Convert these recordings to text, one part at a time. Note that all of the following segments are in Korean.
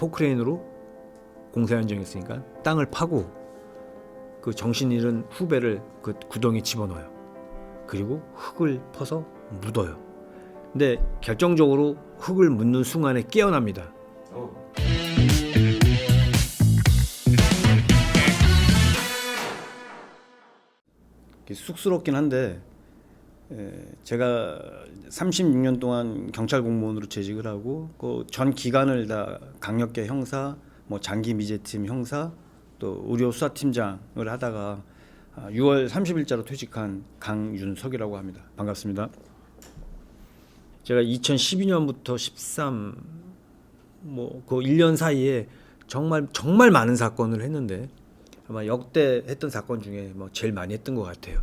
포크레인으로 공사 현장이었으니까 땅을 파고 그 정신 잃은 후배를 그 구덩이에 집어넣어요. 그리고 흙을 퍼서 묻어요. 근데 결정적으로 흙을 묻는 순간에 깨어납니다. 쑥스럽긴 한데 제가 36년 동안 경찰 공무원으로 재직을 하고 그 전 기간을 다 강력계 형사, 뭐 장기 미제팀 형사, 또 의료 수사팀장을 하다가 6월 30일자로 퇴직한 강윤석이라고 합니다. 반갑습니다. 제가 2012년부터 13 뭐 그 1년 사이에 정말 많은 사건을 했는데 아마 역대 했던 사건 중에 뭐 제일 많이 했던 것 같아요.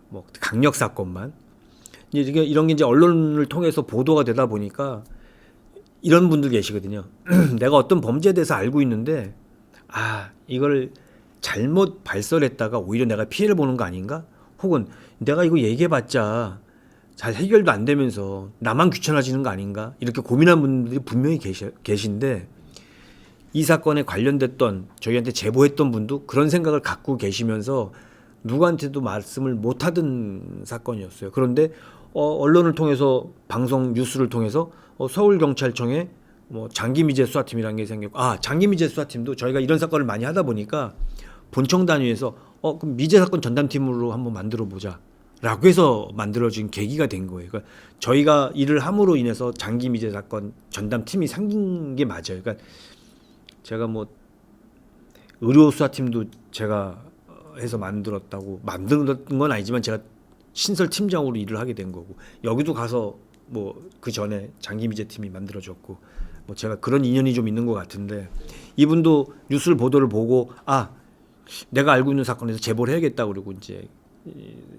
뭐 강력 사건만. 이게 이런 게 이제 언론을 통해서 보도가 되다 보니까 이런 분들 계시거든요. 내가 어떤 범죄에 대해서 알고 있는데 이걸 잘못 발설했다가 오히려 내가 피해를 보는 거 아닌가? 혹은 내가 이거 얘기해봤자 잘 해결도 안 되면서 나만 귀찮아지는 거 아닌가? 이렇게 고민한 분들이 분명히 계신데 이 사건에 관련됐던 저희한테 제보했던 분도 그런 생각을 갖고 계시면서 누구한테도 말씀을 못하던 사건이었어요. 그런데 언론을 통해서 방송 뉴스를 통해서 서울경찰청에 뭐 장기미제 수사팀이라는 게 생겼고 장기미제 수사팀도 저희가 이런 사건을 많이 하다 보니까 본청 단위에서 그럼 미제 사건 전담팀으로 한번 만들어 보자 라고 해서 만들어진 계기가 된 거예요. 그러니까 저희가 일을 함으로 인해서 장기미제 사건 전담팀이 생긴 게 맞아요. 그러니까 제가 뭐 의료 수사팀도 제가 해서 만든 건 아니지만 제가 신설 팀장으로 일을 하게 된 거고 여기도 가서 뭐 그 전에 장기미제 팀이 만들어졌고 뭐 제가 그런 인연이 좀 있는 것 같은데 이분도 뉴스를 보도를 보고 내가 알고 있는 사건에서 제보를 해야겠다 그러고 이제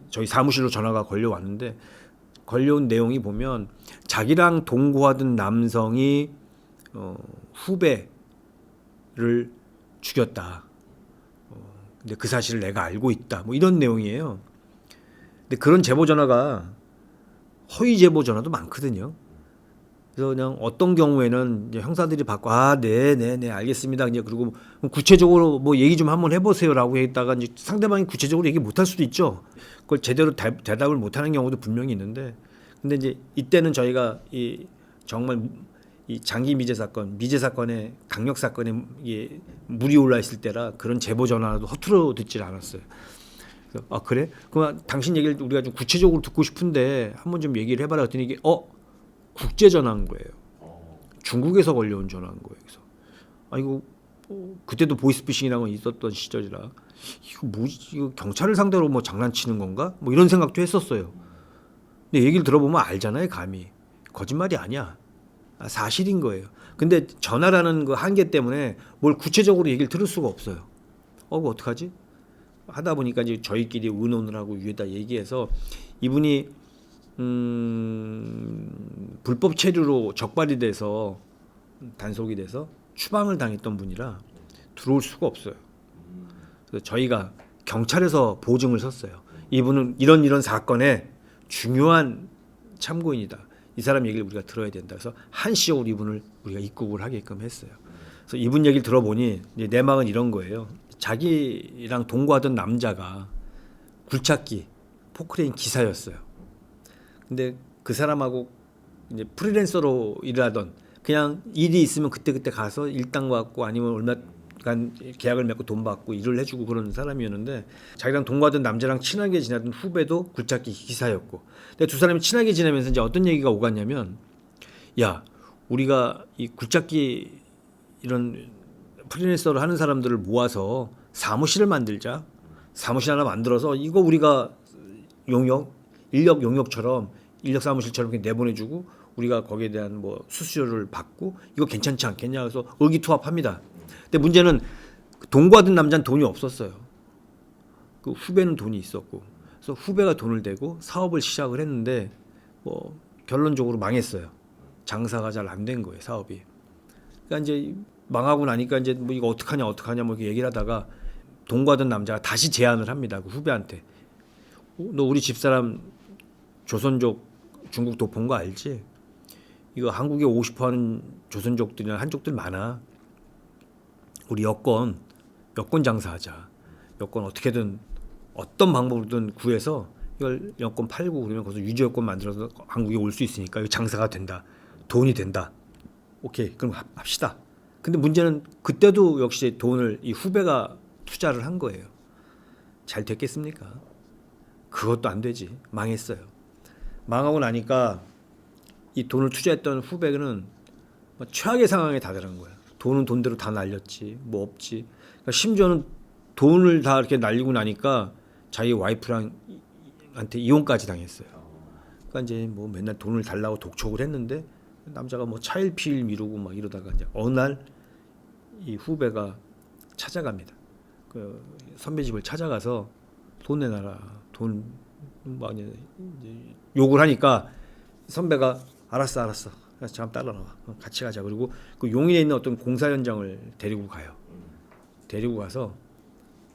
저희 사무실로 전화가 걸려왔는데 걸려온 내용이 보면 자기랑 동거하던 남성이 후배를 죽였다. 근데 그 사실을 내가 알고 있다. 뭐 이런 내용이에요. 근데 그런 제보 전화가 허위 제보 전화도 많거든요. 그래서 그냥 어떤 경우에는 이제 형사들이 받고 네 알겠습니다. 이제 그리고 구체적으로 뭐 얘기 좀 한번 해보세요라고 했다가 이제 상대방이 구체적으로 얘기 못할 수도 있죠. 그걸 제대로 대답을 못하는 경우도 분명히 있는데, 근데 이제 이때는 저희가 정말 이 장기 미제 사건의 강력 사건에 물이 올라 있을 때라 그런 제보 전화도 허투루 듣질 않았어요. 그래서 그래? 그럼 당신 얘기를 우리가 좀 구체적으로 듣고 싶은데 한번 좀 얘기를 해봐라 했더니 이게 국제 전화인 거예요. 중국에서 걸려온 전화인 거예요. 그래서 이거 그때도 보이스피싱이라는 건 있었던 시절이라 이거 뭐지? 이거 경찰을 상대로 뭐 장난치는 건가? 뭐 이런 생각도 했었어요. 근데 얘기를 들어보면 알잖아요, 감히. 거짓말이 아니야. 사실인 거예요. 근데 전화라는 그 한계 때문에 뭘 구체적으로 얘기를 들을 수가 없어요. 그거 어떡하지? 하다 보니까 이제 저희끼리 의논을 하고 위에다 얘기해서 이분이 불법 체류로 적발이 돼서 단속이 돼서 추방을 당했던 분이라 들어올 수가 없어요. 그래서 저희가 경찰에서 보증을 섰어요. 이분은 이런 사건에 중요한 참고인이다. 이 사람 얘기를 우리가 들어야 된다. 그래서 한시적으로 이분을 우리가 입국을 하게끔 했어요. 그래서 이분 얘기를 들어보니 이제 내막은 이런 거예요. 자기랑 동거하던 남자가 굴착기 포크레인 기사였어요. 근데 그 사람하고 이제 프리랜서로 일하던 그냥 일이 있으면 그때 가서 일당 받고 아니면 얼마간 계약을 맺고 돈 받고 일을 해주고 그런 사람이었는데 자기랑 동거하던 남자랑 친하게 지내던 후배도 굴착기 기사였고 근데 두 사람이 친하게 지내면서 이제 어떤 얘기가 오갔냐면 우리가 이 굴착기 이런 프리랜서를 하는 사람들을 모아서 사무실을 만들자. 사무실 하나 만들어서 이거 우리가 인력 용역처럼 인력 사무실처럼 내보내주고 우리가 거기에 대한 뭐 수수료를 받고 이거 괜찮지 않겠냐 그래서 의기투합합니다. 근데 문제는 동거하던 남자는 돈이 없었어요. 그 후배는 돈이 있었고 그래서 후배가 돈을 대고 사업을 시작을 했는데 뭐 결론적으로 망했어요. 장사가 잘 안 된 거예요, 사업이. 그러니까 이제 망하고 나니까 이제 뭐 이거 어떡하냐 뭐 이렇게 얘기를 하다가 동거하던 남자가 다시 제안을 합니다. 그 후배한테. 너 우리 집사람 조선족 중국 도포인 거 알지? 이거 한국에 50% 하는 조선족들이나 한족들 많아. 우리 여권 장사하자. 여권 어떻게든 어떤 방법으로든 구해서 이걸 여권 팔고 그러면 거기서 유지 여권 만들어서 한국에 올 수 있으니까 이거 장사가 된다. 돈이 된다. 오케이, 그럼 합시다. 근데 문제는 그때도 역시 돈을 이 후배가 투자를 한 거예요. 잘 됐겠습니까? 그것도 안 되지. 망했어요. 망하고 나니까 이 돈을 투자했던 후배는 최악의 상황에 다다른 거야. 돈은 돈대로 다 날렸지. 뭐 없지. 그러니까 심지어는 돈을 다 이렇게 날리고 나니까 자기 와이프랑 한테 이혼까지 당했어요. 그러니까 이제 뭐 맨날 돈을 달라고 독촉을 했는데 남자가 뭐 차일피일 미루고 막 이러다가 이제 어느 날 이 후배가 찾아갑니다. 그 선배 집을 찾아가서 돈 내놔라. 돈 막 이제 욕을 하니까 선배가 알았어. 그래서 잠깐 따라 나와. 같이 가자. 그리고 그 용인에 있는 어떤 공사 현장을 데리고 가요. 데리고 가서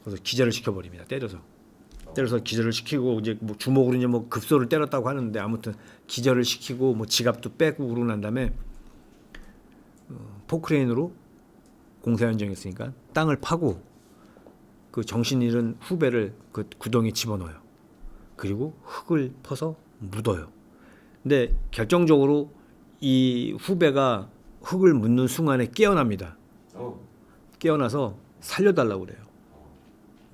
거기서 기절을 시켜버립니다. 때려서 기절을 시키고 이제 뭐 주먹으로 이제 뭐 급소를 때렸다고 하는데 아무튼 기절을 시키고 뭐 지갑도 빼고 그러고 난 다음에 포크레인으로 공사 현장이었으니까 땅을 파고 그 정신 잃은 후배를 그 구덩이에 집어넣어요. 그리고 흙을 퍼서 묻어요. 근데 결정적으로 이 후배가 흙을 묻는 순간에 깨어납니다. 깨어나서 살려달라고 그래요.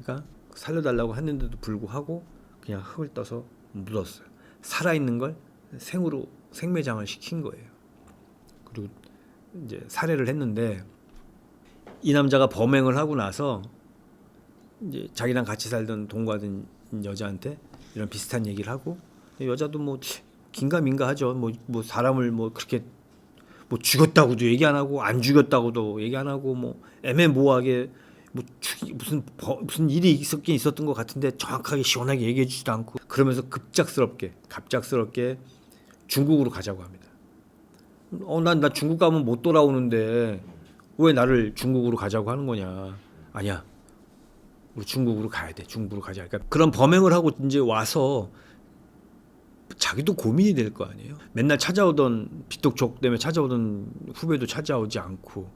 그러니까 살려달라고 했는데도 불구하고 그냥 흙을 떠서 묻었어요. 살아있는 걸 생으로 생매장을 시킨 거예요. 그리고 이제 살해를 했는데 이 남자가 범행을 하고 나서 이제 자기랑 같이 살던 동거하던 여자한테 이런 비슷한 얘기를 하고 여자도 뭐 긴가민가 하죠. 뭐 사람을 뭐 그렇게 뭐 죽였다고도 얘기 안 하고 안 죽였다고도 얘기 안 하고 뭐 애매모호하게 뭐 무슨 일이 있었던 것 같은데 정확하게 시원하게 얘기해 주지도 않고 그러면서 갑작스럽게 중국으로 가자고 합니다. 나 중국 가면 못 돌아오는데 왜 나를 중국으로 가자고 하는 거냐. 아니야. 우리 중국으로 가야 돼. 중국으로 가자. 그러니까 그런 범행을 하고 이제 와서 자기도 고민이 될 거 아니에요. 맨날 찾아오던 빚독촉 때문에 찾아오던 후배도 찾아오지 않고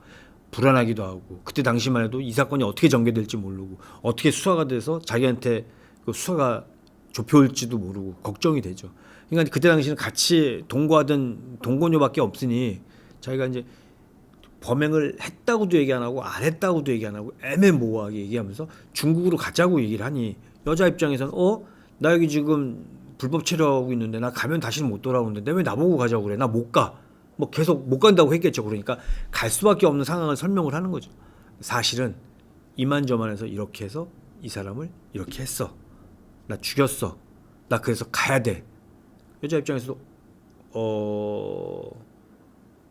불안하기도 하고 그때 당시만 해도 이 사건이 어떻게 전개될지 모르고 어떻게 수사가 돼서 자기한테 그 수사가 좁혀올지도 모르고 걱정이 되죠. 그러니까 그때 당시는 같이 동거하던 동거녀밖에 없으니 자기가 이제 범행을 했다고도 얘기 안 하고 안 했다고도 얘기 안 하고 애매모호하게 얘기하면서 중국으로 가자고 얘기를 하니 여자 입장에서는 나 여기 지금 불법 체류하고 있는데 나 가면 다시는 못 돌아오는데 내 왜 나보고 가자고 그래. 나 못 가. 뭐 계속 못 간다고 했겠죠. 그러니까 갈 수밖에 없는 상황을 설명을 하는 거죠. 사실은 이만저만해서 이렇게 해서 이 사람을 이렇게 했어. 나 죽였어. 나 그래서 가야 돼. 여자 입장에서도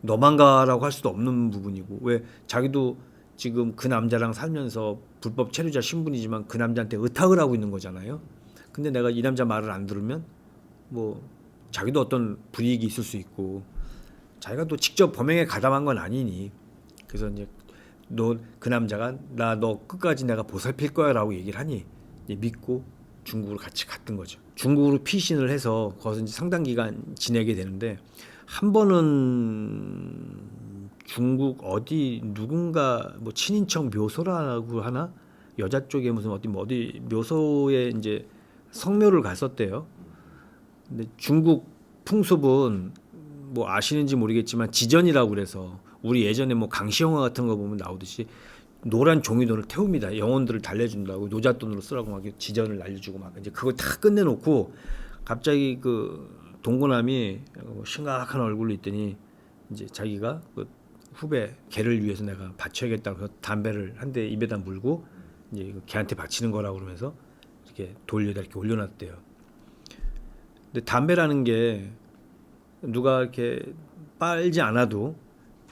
너만 가라고 할 수도 없는 부분이고 왜 자기도 지금 그 남자랑 살면서 불법 체류자 신분이지만 그 남자한테 의탁을 하고 있는 거잖아요. 근데 내가 이 남자 말을 안 들으면 뭐 자기도 어떤 불이익이 있을 수 있고 자기가 또 직접 범행에 가담한 건 아니니 그래서 이제 그 남자가 너 끝까지 내가 보살필 거야라고 얘기를 하니 이제 믿고 중국으로 같이 갔던 거죠. 중국으로 피신을 해서 거기서 이제 상당 기간 지내게 되는데 한 번은 중국 어디 누군가 뭐 친인척 묘소라고 하나 여자 쪽에 무슨 어디 묘소에 이제 성묘를 갔었대요. 근데 중국 풍습은 뭐 아시는지 모르겠지만 지전이라고 그래서 우리 예전에 뭐 강시 영화 같은 거 보면 나오듯이 노란 종이돈을 태웁니다. 영혼들을 달래준다고 노잣돈으로 쓰라고 막 지전을 날려주고 막 이제 그걸 다 끝내놓고 갑자기 그 동고남이 심각한 얼굴로 있더니 이제 자기가 그 후배 걔를 위해서 내가 바쳐야겠다고 해서 담배를 한 대 입에다 물고 이제 걔한테 바치는 거라고 그러면서 이렇게 돌려다 이렇게 올려놨대요. 근데 담배라는 게 누가 이렇게 빨지 않아도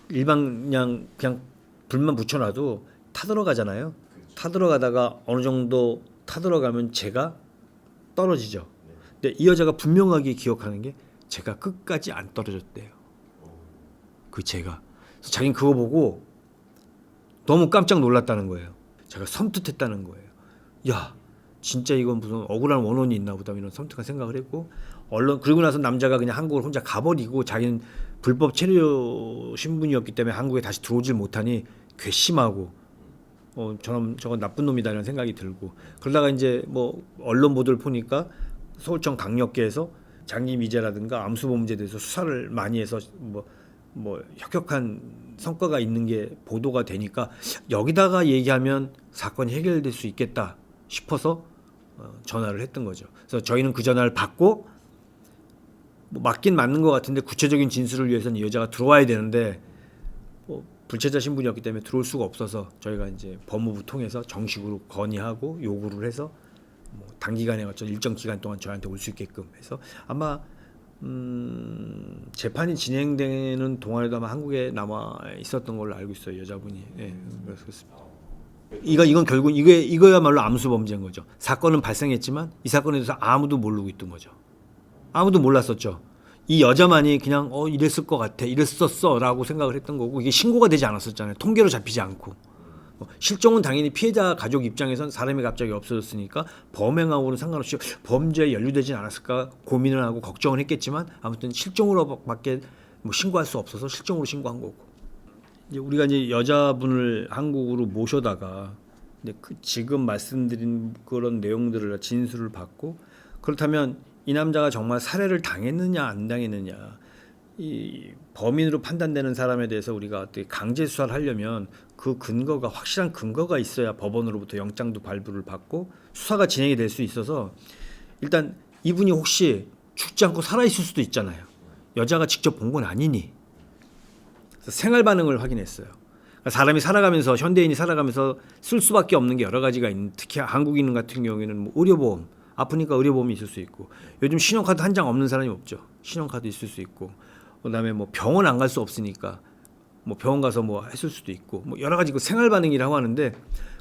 일반 그냥 불만 붙여놔도 타들어가잖아요. 타들어가다가 어느 정도 타들어가면 재가 떨어지죠. 근데 이 여자가 분명하게 기억하는 게 재가 끝까지 안 떨어졌대요. 그 재가. 그래서 자기는 그거 보고 너무 깜짝 놀랐다는 거예요. 자기가 섬뜩했다는 거예요. 야, 진짜 이건 무슨 억울한 원혼이 있나 보다 이런 섬뜩한 생각을 했고 얼른 그리고 나서 남자가 그냥 한국을 혼자 가버리고 자기는 불법 체류 신분이었기 때문에 한국에 다시 들어오질 못하니 괘씸하고 저건 나쁜 놈이다라는 생각이 들고 그러다가 이제 뭐 언론 보도를 보니까 서울청 강력계에서 장기 미제라든가 암수범죄에 대해서 수사를 많이 해서 뭐 혁혁한 성과가 있는 게 보도가 되니까 여기다가 얘기하면 사건이 해결될 수 있겠다 싶어서 전화를 했던 거죠. 그래서 저희는 그 전화를 받고 뭐 맞긴 맞는 것 같은데 구체적인 진술을 위해서는 이 여자가 들어와야 되는데 뭐 불체자 신분이었기 때문에 들어올 수가 없어서 저희가 이제 법무부 통해서 정식으로 건의하고 요구를 해서 뭐 단기간에 걸쳐 일정 기간 동안 저한테 올 수 있게끔 해서 아마 재판이 진행되는 동안에도 아마 한국에 남아 있었던 걸로 알고 있어요, 여자분이. 예, 그렇습니다. 이건 결국 이거야말로 암수 범죄인 거죠. 사건은 발생했지만 이 사건에 대해서 아무도 모르고 있던 거죠. 아무도 몰랐었죠. 이 여자만이 그냥 이랬을 것 같아, 이랬었어라고 생각을 했던 거고 이게 신고가 되지 않았었잖아요. 통계로 잡히지 않고. 실종은 당연히 피해자 가족 입장에선 사람이 갑자기 없어졌으니까 범행하고는 상관없이 범죄에 연루되진 않았을까 고민을 하고 걱정을 했겠지만 아무튼 실종으로밖에 뭐 신고할 수 없어서 실종으로 신고한 거고. 이제 우리가 이제 여자분을 한국으로 모셔다가 근데 지금 말씀드린 그런 내용들을 진술을 받고 그렇다면 이 남자가 정말 살해를 당했느냐 안 당했느냐 이 범인으로 판단되는 사람에 대해서 우리가 어떻게 강제 수사를 하려면 그 근거가 확실한 근거가 있어야 법원으로부터 영장도 발부를 받고 수사가 진행이 될 수 있어서 일단 이분이 혹시 죽지 않고 살아 있을 수도 있잖아요. 여자가 직접 본 건 아니니 그래서 생활 반응을 확인했어요. 그러니까 사람이 살아가면서 현대인이 살아가면서 쓸 수밖에 없는 게 여러 가지가 있는 특히 한국인 같은 경우에는 뭐 의료보험 아프니까 의료보험이 있을 수 있고 요즘 신용카드 한 장 없는 사람이 없죠. 신용카드 있을 수 있고 그다음에 뭐 병원 안 갈 수 없으니까 뭐 병원 가서 뭐 했을 수도 있고 뭐 여러 가지 그 생활 반응이라고 하는데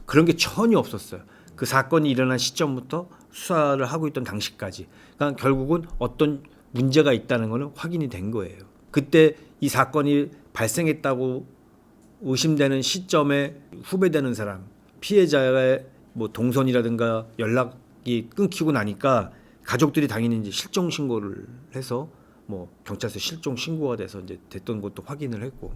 그런 게 전혀 없었어요. 그 사건이 일어난 시점부터 수사를 하고 있던 당시까지. 그러니까 결국은 어떤 문제가 있다는 거는 확인이 된 거예요. 그때 이 사건이 발생했다고 의심되는 시점에 후배되는 사람, 피해자의 뭐 동선이라든가 연락이 끊기고 나니까 가족들이 당연히 이제 실종 신고를 해서 뭐 경찰서 실종 신고가 돼서 이제 됐던 것도 확인을 했고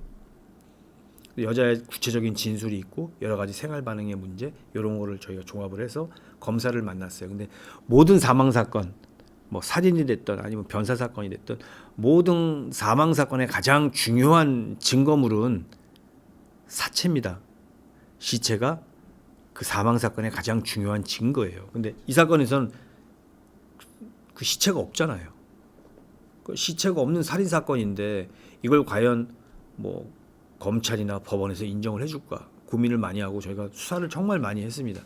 여자의 구체적인 진술이 있고 여러 가지 생활 반응의 문제 이런 거를 저희가 종합을 해서 검사를 만났어요. 근데 모든 사망 사건 뭐 살인이 됐든 아니면 변사 사건이 됐든 모든 사망 사건의 가장 중요한 증거물은 사체입니다. 시체가 그 사망 사건의 가장 중요한 증거예요. 근데 이 사건에서는 그 시체가 없잖아요. 그 시체가 없는 살인 사건인데 이걸 과연 뭐 검찰이나 법원에서 인정을 해줄까 고민을 많이 하고 저희가 수사를 정말 많이 했습니다.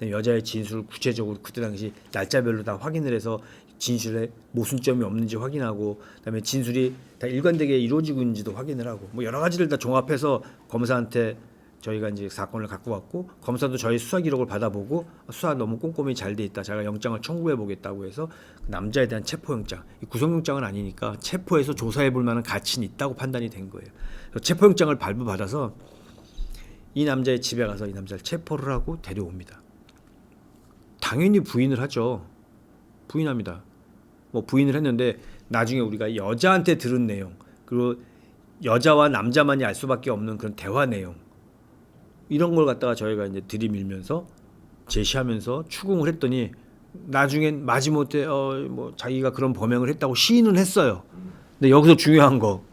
여자의 진술을 구체적으로 그때 당시 날짜별로 다 확인을 해서 진술에 모순점이 없는지 확인하고 그다음에 진술이 다 일관되게 이루어지고 있는지도 확인을 하고 뭐 여러 가지를 다 종합해서 검사한테 저희가 이제 사건을 갖고 왔고 검사도 저희 수사 기록을 받아보고 수사 너무 꼼꼼히 잘 돼 있다. 제가 영장을 청구해 보겠다고 해서 그 남자에 대한 체포영장, 구속영장은 아니니까 체포해서 조사해 볼 만한 가치는 있다고 판단이 된 거예요. 체포영장을 발부받아서 이 남자의 집에 가서 이 남자를 체포를 하고 데려옵니다. 당연히 부인을 하죠. 부인합니다. 뭐 부인을 했는데 나중에 우리가 여자한테 들은 내용 그리고 여자와 남자만이 알 수밖에 없는 그런 대화 내용 이런 걸 갖다가 저희가 이제 들이밀면서 제시하면서 추궁을 했더니 나중엔 마지못해 뭐 자기가 그런 범행을 했다고 시인은 했어요. 근데 여기서 중요한 거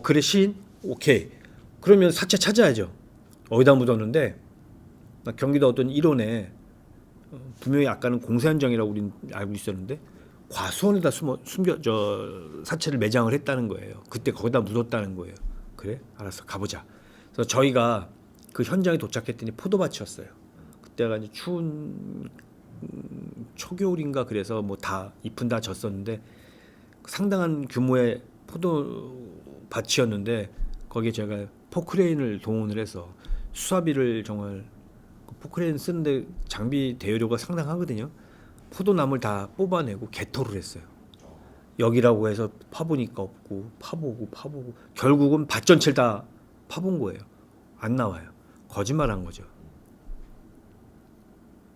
그래 시인? 오케이. 그러면 사체 찾아야죠. 어디다 묻었는데 경기도 어떤 일원에 분명히 아까는 공사현장이라고 우리는 알고 있었는데 과수원에다 사체를 매장을 했다는 거예요. 그때 거기다 묻었다는 거예요. 그래? 알았어. 가보자. 그래서 저희가 그 현장에 도착했더니 포도밭이었어요. 그때가 이제 추운 초겨울인가 그래서 뭐 다 잎은 다 졌었는데 상당한 규모의 포도밭이었는데 거기에 제가 포크레인을 동원을 해서 수사비를 정말 포크레인 쓰는데 장비 대여료가 상당하거든요. 포도나무를 다 뽑아내고 개토를 했어요. 여기라고 해서 파보니까 없고 파보고 결국은 밭 전체를 다 파본 거예요. 안 나와요. 거짓말한 거죠.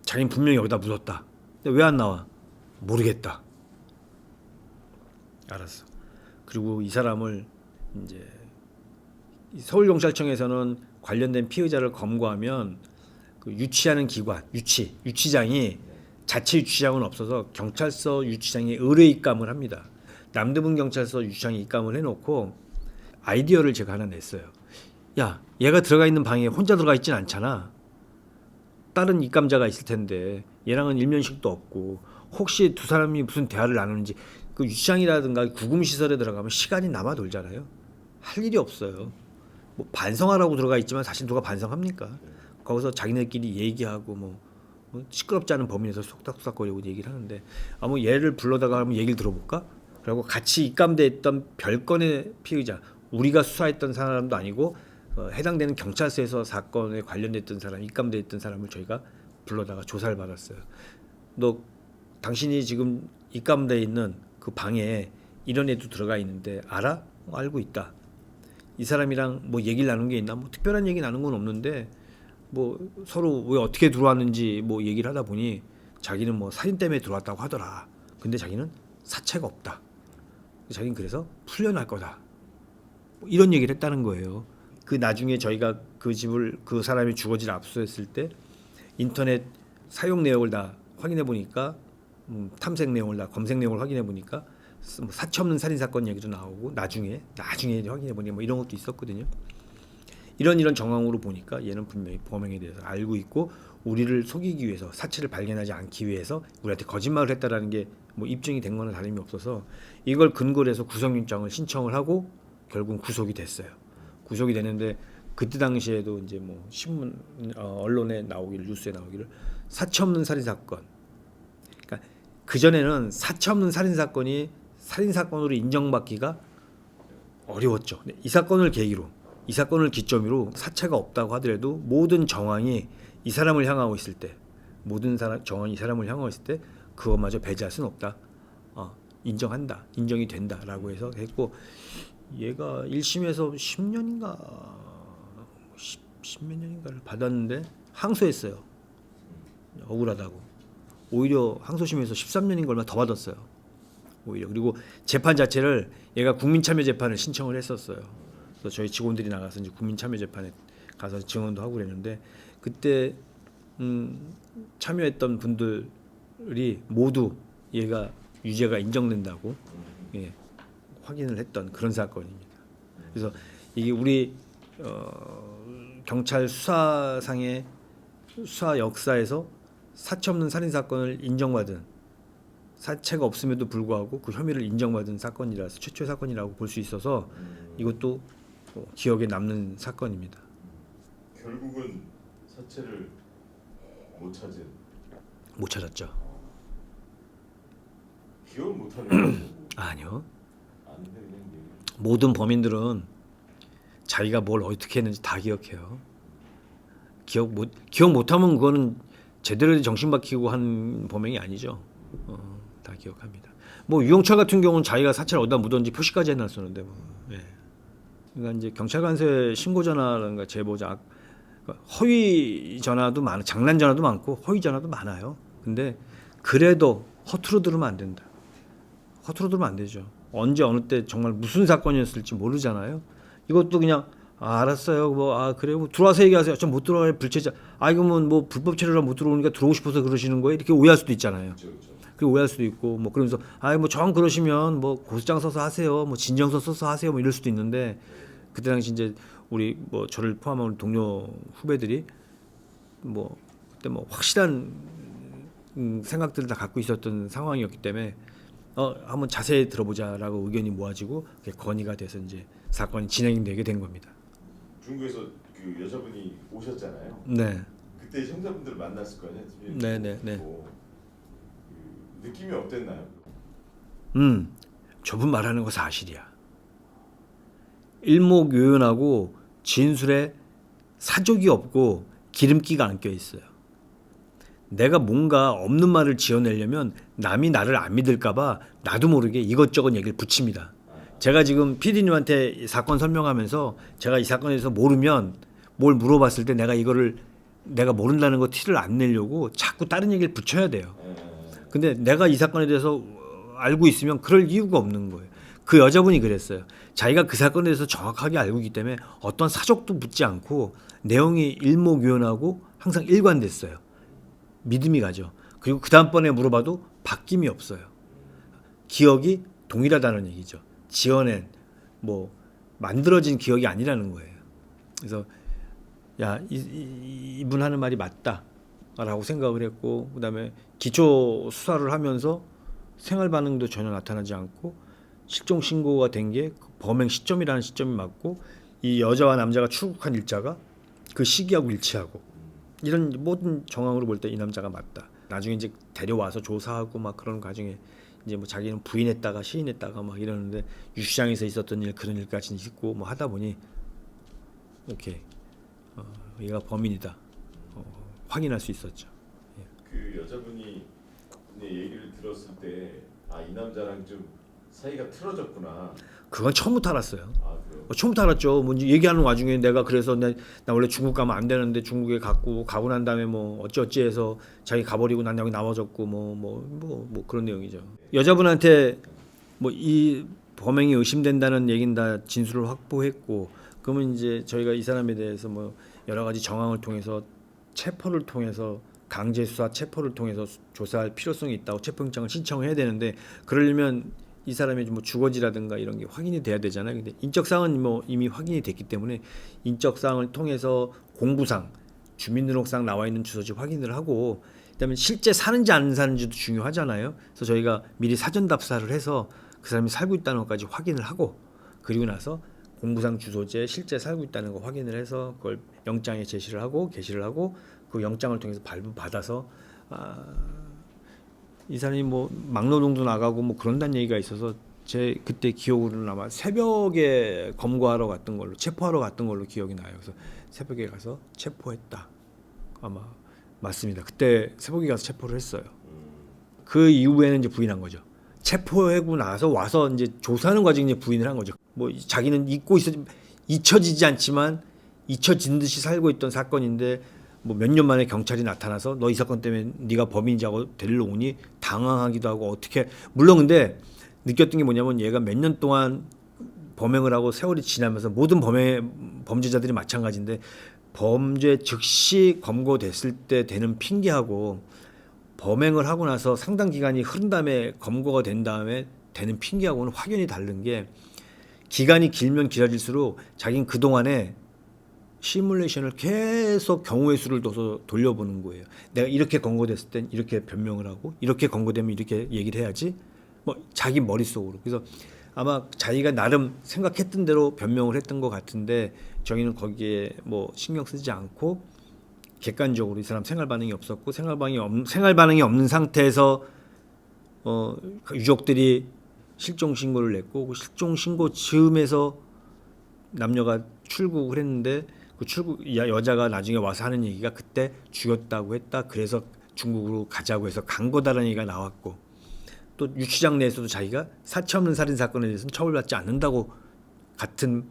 자기는 분명히 여기다 묻었다. 근데 왜 안 나와? 모르겠다. 알았어. 그리고 이 사람을 이제 서울경찰청에서는 관련된 피의자를 검거하면 그 유치하는 기관, 유치장이 자체 유치장은 없어서 경찰서 유치장에 의뢰 입감을 합니다. 남대문 경찰서 유치장에 입감을 해놓고 아이디어를 제가 하나 냈어요. 야, 얘가 들어가 있는 방에 혼자 들어가 있진 않잖아. 다른 입감자가 있을 텐데 얘랑은 일면식도 없고 혹시 두 사람이 무슨 대화를 나누는지 그 유치장이라든가 구금 시설에 들어가면 시간이 남아 돌잖아요. 할 일이 없어요. 뭐 반성하라고 들어가 있지만 사실 누가 반성합니까? 거기서 자기네끼리 얘기하고 뭐 시끄럽지 않은 범위 내에서 속닥속닥거리고 얘기를 하는데 뭐 얘를 불러다가 한번 얘기를 들어볼까? 그리고 같이 입감돼 있던 별건의 피의자, 우리가 수사했던 사람도 아니고 해당되는 경찰서에서 사건에 관련됐던 사람, 입감돼 있던 사람을 저희가 불러다가 조사를 받았어요. 너 당신이 지금 입감돼 있는 그 방에 이런 애도 들어가 있는데 알아? 알고 있다. 이 사람이랑 뭐 얘기를 나눈 게 있나? 뭐 특별한 얘기 나눈 건 없는데 뭐 서로 왜 어떻게 들어왔는지 뭐 얘기를 하다 보니 자기는 뭐 살인 때문에 들어왔다고 하더라. 근데 자기는 사체가 없다. 자기는 그래서 풀려날 거다. 뭐 이런 얘기를 했다는 거예요. 그 나중에 저희가 그 집을 그 사람이 주거지를 압수했을 때 인터넷 사용 내역을 다 확인해 보니까 탐색 내용을 다 검색 내용을 확인해 보니까 사체 없는 살인 사건 얘기도 나오고 나중에 확인해 보니 뭐 이런 것도 있었거든요. 이런 정황으로 보니까 얘는 분명히 범행에 대해서 알고 있고 우리를 속이기 위해서 사체를 발견하지 않기 위해서 우리한테 거짓말을 했다라는 게 뭐 입증이 된 거는 다름이 없어서 이걸 근거로 해서 구속영장을 신청을 하고 결국 구속이 됐어요. 구속이 되는데 그때 당시에도 이제 뭐 신문 언론에 나오기를 뉴스에 나오기를 사체 없는 살인 사건. 그러니까 그 전에는 사체 없는 살인 사건이 살인 사건으로 인정받기가 어려웠죠. 이 사건을 계기로 이 사건을 기점으로 사체가 없다고 하더라도 모든 정황이 이 사람을 향하고 있을 때 모든 정황이 이 사람을 향하고 있을 때 그것마저 배제할 수는 없다. 인정한다. 인정이 된다라고 해서 했고 얘가 1심에서 10년인가 10몇 년인가를 받았는데 항소했어요. 억울하다고. 오히려 항소심에서 13년인가 얼마 더 받았어요. 오히려. 그리고 재판 자체를 얘가 국민참여재판을 신청을 했었어요. 그래서 저희 직원들이 나가서 이제 국민참여재판에 가서 증언도 하고 그랬는데 그때 참여했던 분들이 모두 얘가 유죄가 인정된다고 확인을 했던 그런 사건입니다. 그래서 이게 우리 경찰 수사상의 수사 역사에서 사체 없는 살인 사건을 인정받은 사체가 없음에도 불구하고 그 혐의를 인정받은 사건이라서 최초의 사건이라고 볼 수 있어서 이것도 기억에 남는 사건입니다. 결국은 사체를 못 찾았죠. 기억을 못하는 거죠. 아니요. 아는데 그냥 모든 범인들은 자기가 뭘 어떻게 했는지 다 기억해요. 기억 못하면 그거는 제대로 정신 박히고 한 범행이 아니죠. 다 기억합니다. 뭐 유영철 같은 경우는 자기가 사체를 어디다 묻었는지 표시까지 해놨었는데 뭐. 예. 그러니까 이제 경찰관서에 신고 전화라든가 제보 허위 전화도 많아, 장난 전화도 많고 허위 전화도 많아요. 근데 그래도 허투루 들으면 안 된다. 허투루 들으면 안 되죠. 언제 어느 때 정말 무슨 사건이었을지 모르잖아요. 이것도 그냥 알았어요. 그래요. 뭐 들어와서 얘기하세요. 좀 못 들어와요. 불체자. 이거면 뭐 불법 체류라 못 들어오니까 들어오고 싶어서 그러시는 거예요. 이렇게 오해할 수도 있잖아요. 그렇죠. 그리고 오해할 수도 있고 뭐 그러면서 뭐 정 그러시면 뭐 고소장 써서 하세요. 뭐 진정서 써서 하세요. 뭐 이럴 수도 있는데 그때 당시 이제 우리 뭐 저를 포함한 우리 동료 후배들이 뭐 그때 뭐 확실한 생각들을 다 갖고 있었던 상황이었기 때문에 한번 자세히 들어보자라고 의견이 모아지고 그게 건의가 돼서 이제 사건이 진행되게 된 겁니다. 중국에서 그 여자분이 오셨잖아요. 네. 그때 형사분들 만났을 거 아니에요? 네. 그 느낌이 어땠나요? 저분 말하는 거 사실이야. 일목요연하고 진술에 사족이 없고 기름기가 안 껴 있어요. 내가 뭔가 없는 말을 지어내려면 남이 나를 안 믿을까봐 나도 모르게 이것저것 얘기를 붙입니다. 제가 지금 PD님한테 사건 설명하면서 제가 이 사건에 대해서 모르면 뭘 물어봤을 때 내가 모른다는 거 티를 안 내려고 자꾸 다른 얘기를 붙여야 돼요. 근데 내가 이 사건에 대해서 알고 있으면 그럴 이유가 없는 거예요. 그 여자분이 그랬어요. 자기가 그 사건에 대해서 정확하게 알고 있기 때문에 어떤 사족도 묻지 않고 내용이 일목요연하고 항상 일관됐어요. 믿음이 가죠. 그리고 그 다음번에 물어봐도 바뀜이 없어요. 기억이 동일하다는 얘기죠. 지어낸 뭐 만들어진 기억이 아니라는 거예요. 그래서 야, 이분 하는 말이 맞다라고 생각을 했고, 그다음에 기초 수사를 하면서 생활 반응도 전혀 나타나지 않고 실종 신고가 된 게 범행 시점이라는 시점이 맞고, 이 여자와 남자가 출국한 일자가 그 시기하고 일치하고, 이런 모든 정황으로 볼 때 이 남자가 맞다. 나중에 이제 데려와서 조사하고 막 그런 과정에 이제 뭐 자기는 부인했다가 시인했다가 막 이러는데, 유시장에서 있었던 일 그런 일까지 있고 뭐 하다 보니 이렇게 얘가 범인이다 확인할 수 있었죠. 그 여자분이 내 얘기를 들었을 때 이 남자랑 좀 사이가 틀어졌구나. 그건 처음부터 알았어요. 그래요? 처음부터 알았죠. 뭐 얘기하는 와중에 내가 그래서 나 원래 중국 가면 안 되는데 중국에 가고 난 다음에 뭐 어찌어찌 해서 자기 가버리고 난 여기 남아졌고 뭐 그런 내용이죠. 여자분한테 뭐 이 범행이 의심된다는 얘기는 다 진술을 확보했고, 그러면 이제 저희가 이 사람에 대해서 뭐 여러 가지 정황을 통해서 체포를 통해서 강제 수사 체포를 통해서 조사할 필요성이 있다고 체포영장을 신청을 해야 되는데, 그러려면 이 사람의 뭐 주거지라든가 이런 게 확인이 돼야 되잖아요. 근데 인적사항은 뭐 이미 확인이 됐기 때문에 인적사항을 통해서 공부상, 주민등록상 나와 있는 주소지 확인을 하고, 그다음에 실제 사는지 안 사는지도 중요하잖아요. 그래서 저희가 미리 사전 답사를 해서 그 사람이 살고 있다는 것까지 확인을 하고, 그리고 나서 공부상 주소지에 실제 살고 있다는 거 확인을 해서 그걸 영장에 제시를 하고 게시를 하고, 그 영장을 통해서 발부받아서 이 사람이 뭐 막노동도 나가고 뭐 그런다는 얘기가 있어서, 제 그때 기억으로는 아마 새벽에 검거하러 갔던 걸로, 체포하러 갔던 걸로 기억이 나요. 그래서 새벽에 가서 체포했다. 아마 맞습니다. 그때 새벽에 가서 체포를 했어요. 그 이후에는 이제 부인한 거죠. 체포하고 나서 와서 이제 조사하는 과정에 이제 부인을 한 거죠. 뭐 자기는 잊혀지지 않지만 잊혀진 듯이 살고 있던 사건인데, 뭐 몇 년 만에 경찰이 나타나서 너 이 사건 때문에 네가 범인이지 하고 데리러 오니 당황하기도 하고, 어떻게, 물론 근데 느꼈던 게 뭐냐면 얘가 몇 년 동안 범행을 하고 세월이 지나면서 모든 범죄자들이 마찬가지인데, 범죄 즉시 검거됐을 때 되는 핑계하고 범행을 하고 나서 상당 기간이 흐른 다음에 검거가 된 다음에 되는 핑계하고는 확연히 다른 게, 기간이 길면 길어질수록 자기는 그동안에 시뮬레이션을 계속 경우의 수를 둬서 돌려보는 거예요. 내가 이렇게 검거됐을 땐 이렇게 변명을 하고, 이렇게 검거되면 이렇게 얘기를 해야지, 뭐 자기 머릿속으로. 그래서 아마 자기가 나름 생각했던 대로 변명을 했던 것 같은데, 저희는 거기에 뭐 신경 쓰지 않고 객관적으로 이 사람 생활 반응이 없었고, 생활 반응이 없는 상태에서 유족들이 실종 신고를 냈고, 그 실종 신고 즈음에서 남녀가 출국을 했는데, 그 여자가 나중에 와서 하는 얘기가 그때 죽였다고 했다. 그래서 중국으로 가자고 해서 간 거다라는 얘기가 나왔고, 또 유치장 내에서도 자기가 사체없는 살인 사건에 대해서는 처벌받지 않는다고 같은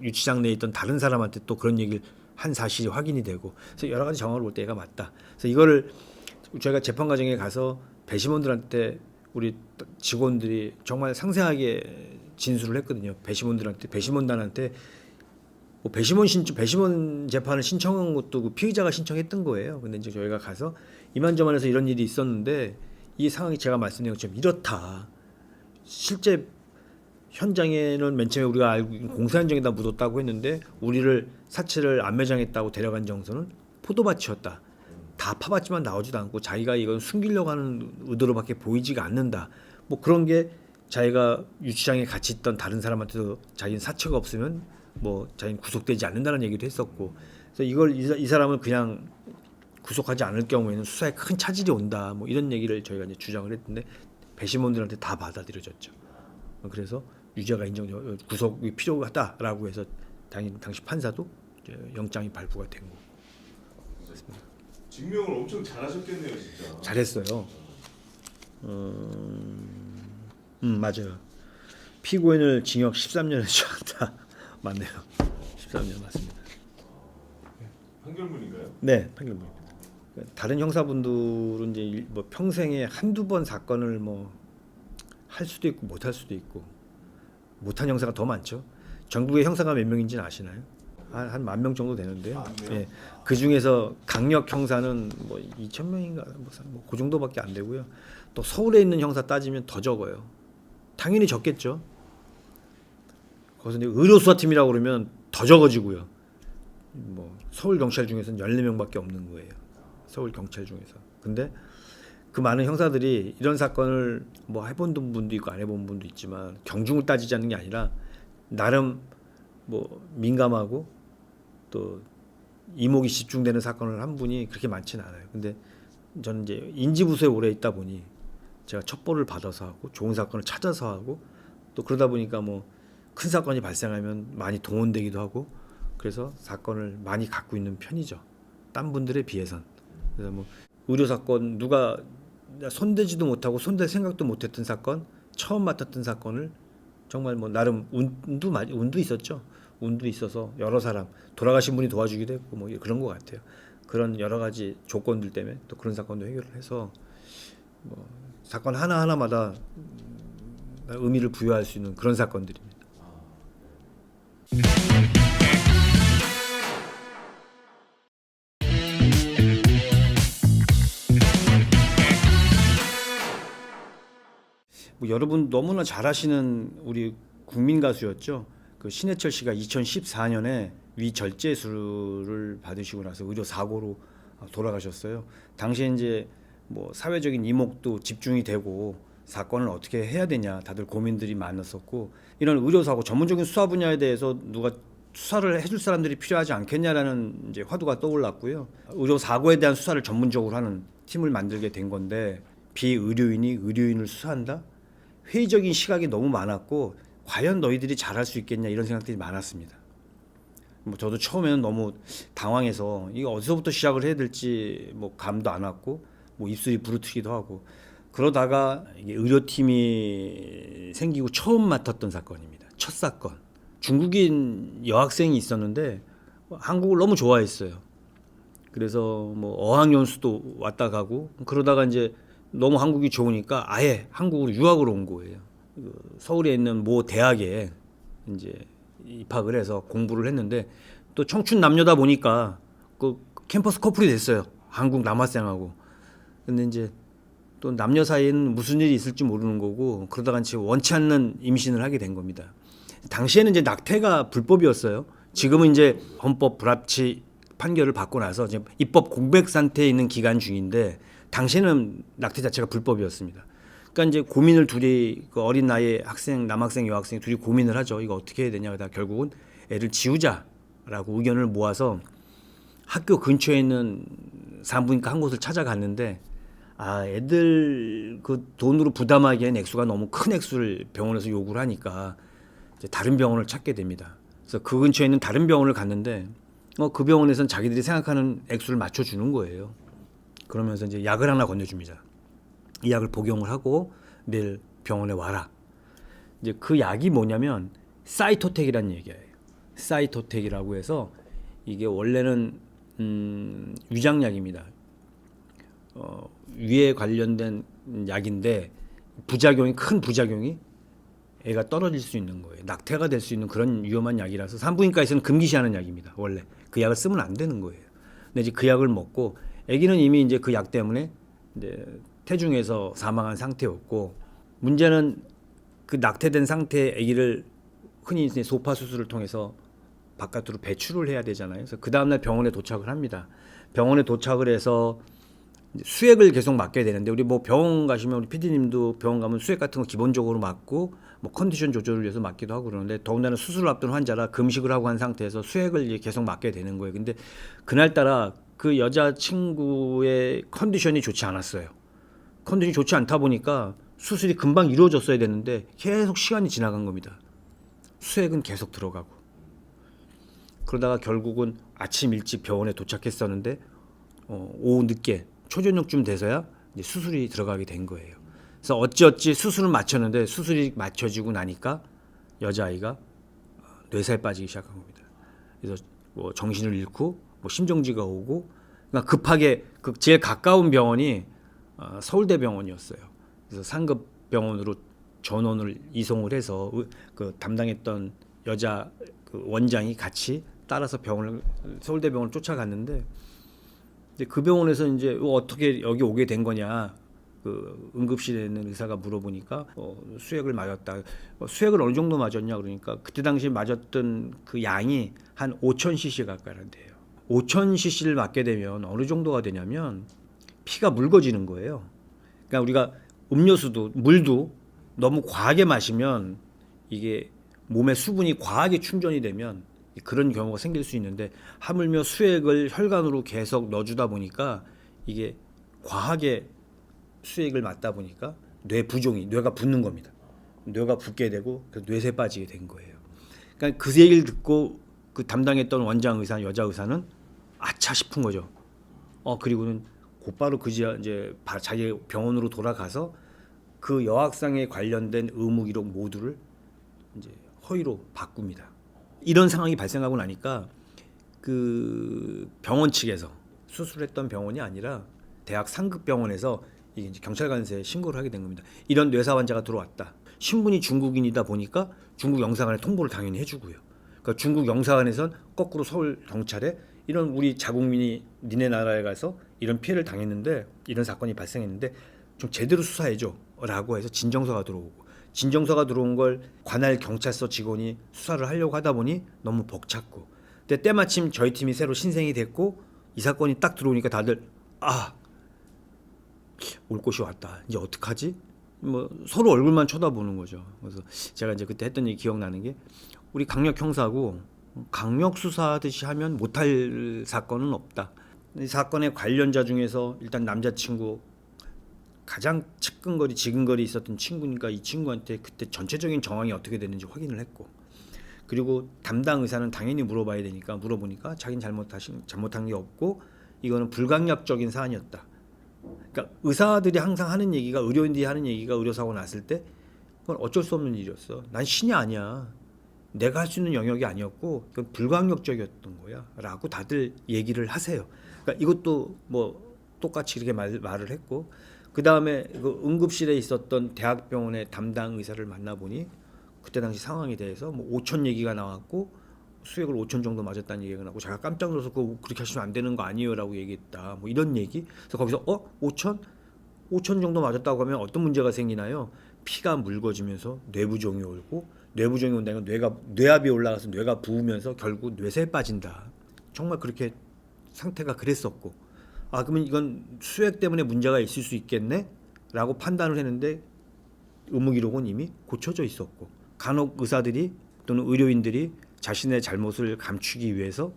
유치장 내에 있던 다른 사람한테 또 그런 얘기를 한 사실이 확인이 되고, 그래서 여러 가지 정황을 볼 때 얘가 맞다. 그래서 이거를 저희가 재판 과정에 가서 배심원들한테 우리 직원들이 정말 상세하게 진술을 했거든요. 배심원단한테 뭐 배심원 재판을 신청한 것도 그 피의자가 신청했던 거예요. 근데 이제 저희가 가서 이만저만해서 이런 일이 있었는데 이 상황이 제가 말씀드린 것처럼 이렇다. 실제 현장에는 맨 처음에 우리가 알고 공사 현장에다 묻었다고 했는데, 우리를 사체를 안매장했다고 데려간 정서는 포도밭이었다. 다 파봤지만 나오지도 않고 자기가 이건 숨기려고 하는 의도로밖에 보이지가 않는다. 뭐 그런 게 자기가 유치장에 같이 있던 다른 사람한테도 자기는 사체가 없으면 뭐 자기는 구속되지 않는다는 얘기도 했었고, 그래서 이걸 이 사람을 그냥 구속하지 않을 경우에는 수사에 큰 차질이 온다. 뭐 이런 얘기를 저희가 이제 주장을 했는데 배심원들한테 다 받아들여졌죠. 그래서 유죄가 구속이 필요하다라고 해서 당시 판사도 영장이 발부가 된 거고. 증명을 엄청 잘하셨겠네요, 진짜. 잘했어요. 맞아요. 피고인을 징역 13년에 처한다. 맞네요. 13년 맞습니다. 판결문인가요? 네, 판결문입니다. 다른 형사분들은 이제 뭐 평생에 한두 번 사건을 뭐 할 수도 있고 못 할 수도 있고, 못한 형사가 더 많죠. 전국의 형사가 몇 명인지는 아시나요? 한 10,000명 정도 되는데요. 아, 그래요? 예. 그 중에서 강력 형사는 뭐 2,000명인가 뭐그 정도밖에 안 되고요. 또 서울에 있는 형사 따지면 더 적어요. 당연히 적겠죠. 거기서 이제 의료 수사팀이라고 그러면 더 적어지고요. 뭐 서울 경찰 중에서는 14명밖에 없는 거예요. 서울 경찰 중에서. 근데 그 많은 형사들이 이런 사건을 뭐 해본 분도 있고 안 해본 분도 있지만 경중을 따지자는 게 아니라 나름 뭐 민감하고 또 이목이 집중되는 사건을 한 분이 그렇게 많지는 않아요. 근데 저는 이제 인지부서에 오래 있다 보니 제가 첩보를 받아서 하고 좋은 사건을 찾아서 하고 또 그러다 보니까 뭐 큰 사건이 발생하면 많이 동원되기도 하고 그래서 사건을 많이 갖고 있는 편이죠. 딴 분들에 비해선. 그래서 뭐 의료 사건 누가 손대지도 못하고 손댈 생각도 못했던 사건, 처음 맡았던 사건을 정말 뭐 나름 운도 있었죠. 운도 있어서 여러 사람 돌아가신 분이 도와주기도 했고 뭐 그런 것 같아요. 그런 여러 가지 조건들 때문에 또 그런 사건도 해결을 해서 뭐 사건 하나 하나마다 의미를 부여할 수 있는 그런 사건들입니다. 뭐 여러분 너무나 잘 아시는 우리 국민 가수였죠. 그 신해철 씨가 2014년에 위절제술을 받으시고 나서 의료 사고로 돌아가셨어요. 당시에 이제 뭐 사회적인 이목도 집중이 되고 사건을 어떻게 해야 되냐 다들 고민들이 많았었고 이런 의료 사고 전문적인 수사 분야에 대해서 누가 수사를 해줄 사람들이 필요하지 않겠냐라는 이제 화두가 떠올랐고요. 의료 사고에 대한 수사를 전문적으로 하는 팀을 만들게 된 건데 비의료인이 의료인을 수사한다? 회의적인 시각이 너무 많았고 과연 너희들이 잘할 수 있겠냐 이런 생각들이 많았습니다. 뭐 저도 처음에는 너무 당황해서 이거 어디서부터 시작을 해야 될지 뭐 감도 안 왔고 뭐 입술이 부르트기도 하고 그러다가 이게 의료팀이 생기고 처음 맡았던 사건입니다. 첫 사건. 중국인 여학생이 있었는데 한국을 너무 좋아했어요. 그래서 뭐 어학연수도 왔다 가고 그러다가 이제 너무 한국이 좋으니까 아예 한국으로 유학을 온 거예요. 서울에 있는 모 대학에 이제 입학을 해서 공부를 했는데 또 청춘 남녀다 보니까 그 캠퍼스 커플이 됐어요. 한국 남학생하고. 근데 이제 또 남녀 사이에는 무슨 일이 있을지 모르는 거고 그러다가 이제 원치 않는 임신을 하게 된 겁니다. 당시에는 이제 낙태가 불법이었어요. 지금은 이제 헌법 불합치 판결을 받고 나서 지금 입법 공백 상태에 있는 기간 중인데 당시에는 낙태 자체가 불법이었습니다. 그러니까 이제 고민을 둘이 그 어린 나이에 학생 남학생 여학생 둘이 고민을 하죠. 이거 어떻게 해야 되냐. 그러다 결국은 애를 지우자라고 의견을 모아서 학교 근처에 있는 산부인과 한 곳을 찾아갔는데 애들 그 돈으로 부담하기엔 액수가 너무 큰 액수를 병원에서 요구를 하니까 이제 다른 병원을 찾게 됩니다. 그래서 그 근처에 있는 다른 병원을 갔는데 그 병원에서는 자기들이 생각하는 액수를 맞춰주는 거예요. 그러면서 이제 약을 하나 건네줍니다. 이 약을 복용을 하고 내일 병원에 와라. 이제 그 약이 뭐냐면 사이토텍이라는 얘기예요. 사이토텍이라고 해서 이게 원래는 위장약입니다. 위에 관련된 약인데 큰 부작용이 애가 떨어질 수 있는 거예요. 낙태가 될 수 있는 그런 위험한 약이라서 산부인과에서는 금기시하는 약입니다. 원래 그 약을 쓰면 안 되는 거예요. 근데 이제 그 약을 먹고 아기는 이미 이제 그 약 때문에 이제 태중에서 사망한 상태였고 문제는 그 낙태된 상태의 아기를 흔히 이제 소파 수술을 통해서 바깥으로 배출을 해야 되잖아요. 그래서 그 다음날 병원에 도착을 합니다. 병원에 도착을 해서 수액을 계속 맞게 되는데 우리 뭐 병원 가시면 우리 PD님도 병원 가면 수액 같은 거 기본적으로 맞고 뭐 컨디션 조절을 위해서 맞기도 하고 그러는데 더군다나 수술을 앞둔 환자라 금식을 하고 한 상태에서 수액을 계속 맞게 되는 거예요. 근데 그날따라 그 여자 친구의 컨디션이 좋지 않았어요. 컨디션이 좋지 않다 보니까 수술이 금방 이루어졌어야 되는데 계속 시간이 지나간 겁니다. 수액은 계속 들어가고 그러다가 결국은 아침 일찍 병원에 도착했었는데 오후 늦게 초저녁쯤 돼서야 이제 수술이 들어가게 된 거예요. 그래서 어찌어찌 수술을 마쳤는데 수술이 맞춰지고 나니까 여자아이가 뇌사에 빠지기 시작한 겁니다. 그래서 뭐 정신을 잃고 뭐 심정지가 오고 그러니까 급하게 그 제일 가까운 병원이 서울대병원이었어요. 그래서 상급 병원으로 전원을 이송을 해서 그 담당했던 여자 그 원장이 같이 따라서 서울대병원을 쫓아갔는데 이제 그 병원에서 이제 어떻게 여기 오게 된 거냐 그 응급실에 있는 의사가 물어보니까 수액을 맞았다. 수액을 어느 정도 맞았냐 그러니까 그때 당시 맞았던 그 양이 한 5,000cc 가까이란데요. 5,000cc를 맞게 되면 어느 정도가 되냐면 피가 묽어지는 거예요. 그러니까 우리가 음료수도 물도 너무 과하게 마시면 이게 몸에 수분이 과하게 충전이 되면 그런 경우가 생길 수 있는데 하물며 수액을 혈관으로 계속 넣어주다 보니까 이게 과하게 수액을 맞다 보니까 뇌가 붓는 겁니다. 뇌가 붓게 되고 뇌세 빠지게 된 거예요. 그러니까 그 얘기를 듣고 그 담당했던 원장 의사 여자 의사는 아차 싶은 거죠. 그리고는 곧바로 이제 자기 병원으로 돌아가서 그 여학생에 관련된 의무 기록 모두를 이제 허위로 바꿉니다. 이런 상황이 발생하고 나니까 그 병원 측에서 수술했던 병원이 아니라 대학 상급 병원에서 이게 이제 경찰관서에 신고를 하게 된 겁니다. 이런 뇌사 환자가 들어왔다. 신분이 중국인이다 보니까 중국 영사관에 통보를 당연히 해주고요. 그러니까 중국 영사관에선 거꾸로 서울 경찰에 이런 우리 자국민이 니네 나라에 가서 이런 피해를 당했는데 이런 사건이 발생했는데 좀 제대로 수사해줘라고 해서 진정서가 들어오고 진정서가 들어온 걸 관할 경찰서 직원이 수사를 하려고 하다 보니 너무 벅찼고 근데 때마침 저희 팀이 새로 신생이 됐고 이 사건이 딱 들어오니까 다들 올 곳이 왔다. 이제 어떡하지? 뭐 서로 얼굴만 쳐다보는 거죠. 그래서 제가 이제 그때 했던 얘기 기억나는 게 우리 강력 형사고 강력 수사하듯이 하면 못할 사건은 없다. 이 사건의 관련자 중에서 일단 남자친구 가장 지근거리 있었던 친구니까 이 친구한테 그때 전체적인 정황이 어떻게 됐는지 확인을 했고 그리고 담당 의사는 당연히 물어봐야 되니까 물어보니까 자기는 잘못한 게 없고 이거는 불강력적인 사안이었다. 그러니까 의사들이 항상 하는 얘기가 의료인들이 하는 얘기가 의료사고 났을 때 그건 어쩔 수 없는 일이었어. 난 신이 아니야. 내가 할 수 있는 영역이 아니었고 그건 불강력적이었던 거야 라고 다들 얘기를 하세요. 그러니까 이것도 뭐 똑같이 이렇게 말을 했고 그 다음에 그 응급실에 있었던 대학병원의 담당 의사를 만나보니 그때 당시 상황에 대해서 뭐 5천 얘기가 나왔고 수액을 5천 정도 맞았다는 얘기가 나고 제가 깜짝 놀라서 그렇게 하시면 안 되는 거 아니에요 라고 얘기했다 뭐 이런 얘기. 그래서 거기서 5천 정도 맞았다고 하면 어떤 문제가 생기나요? 피가 묽어지면서 뇌부종이 오고 뇌부종이 온다는 건 뇌압이 올라가서 뇌가 부으면서 결국 뇌세에 빠진다. 정말 그렇게 상태가 그랬었고 그러면 이건 수액 때문에 문제가 있을 수 있겠네? 라고 판단을 했는데 의무기록은 이미 고쳐져 있었고 간혹 의사들이 또는 의료인들이 자신의 잘못을 감추기 위해서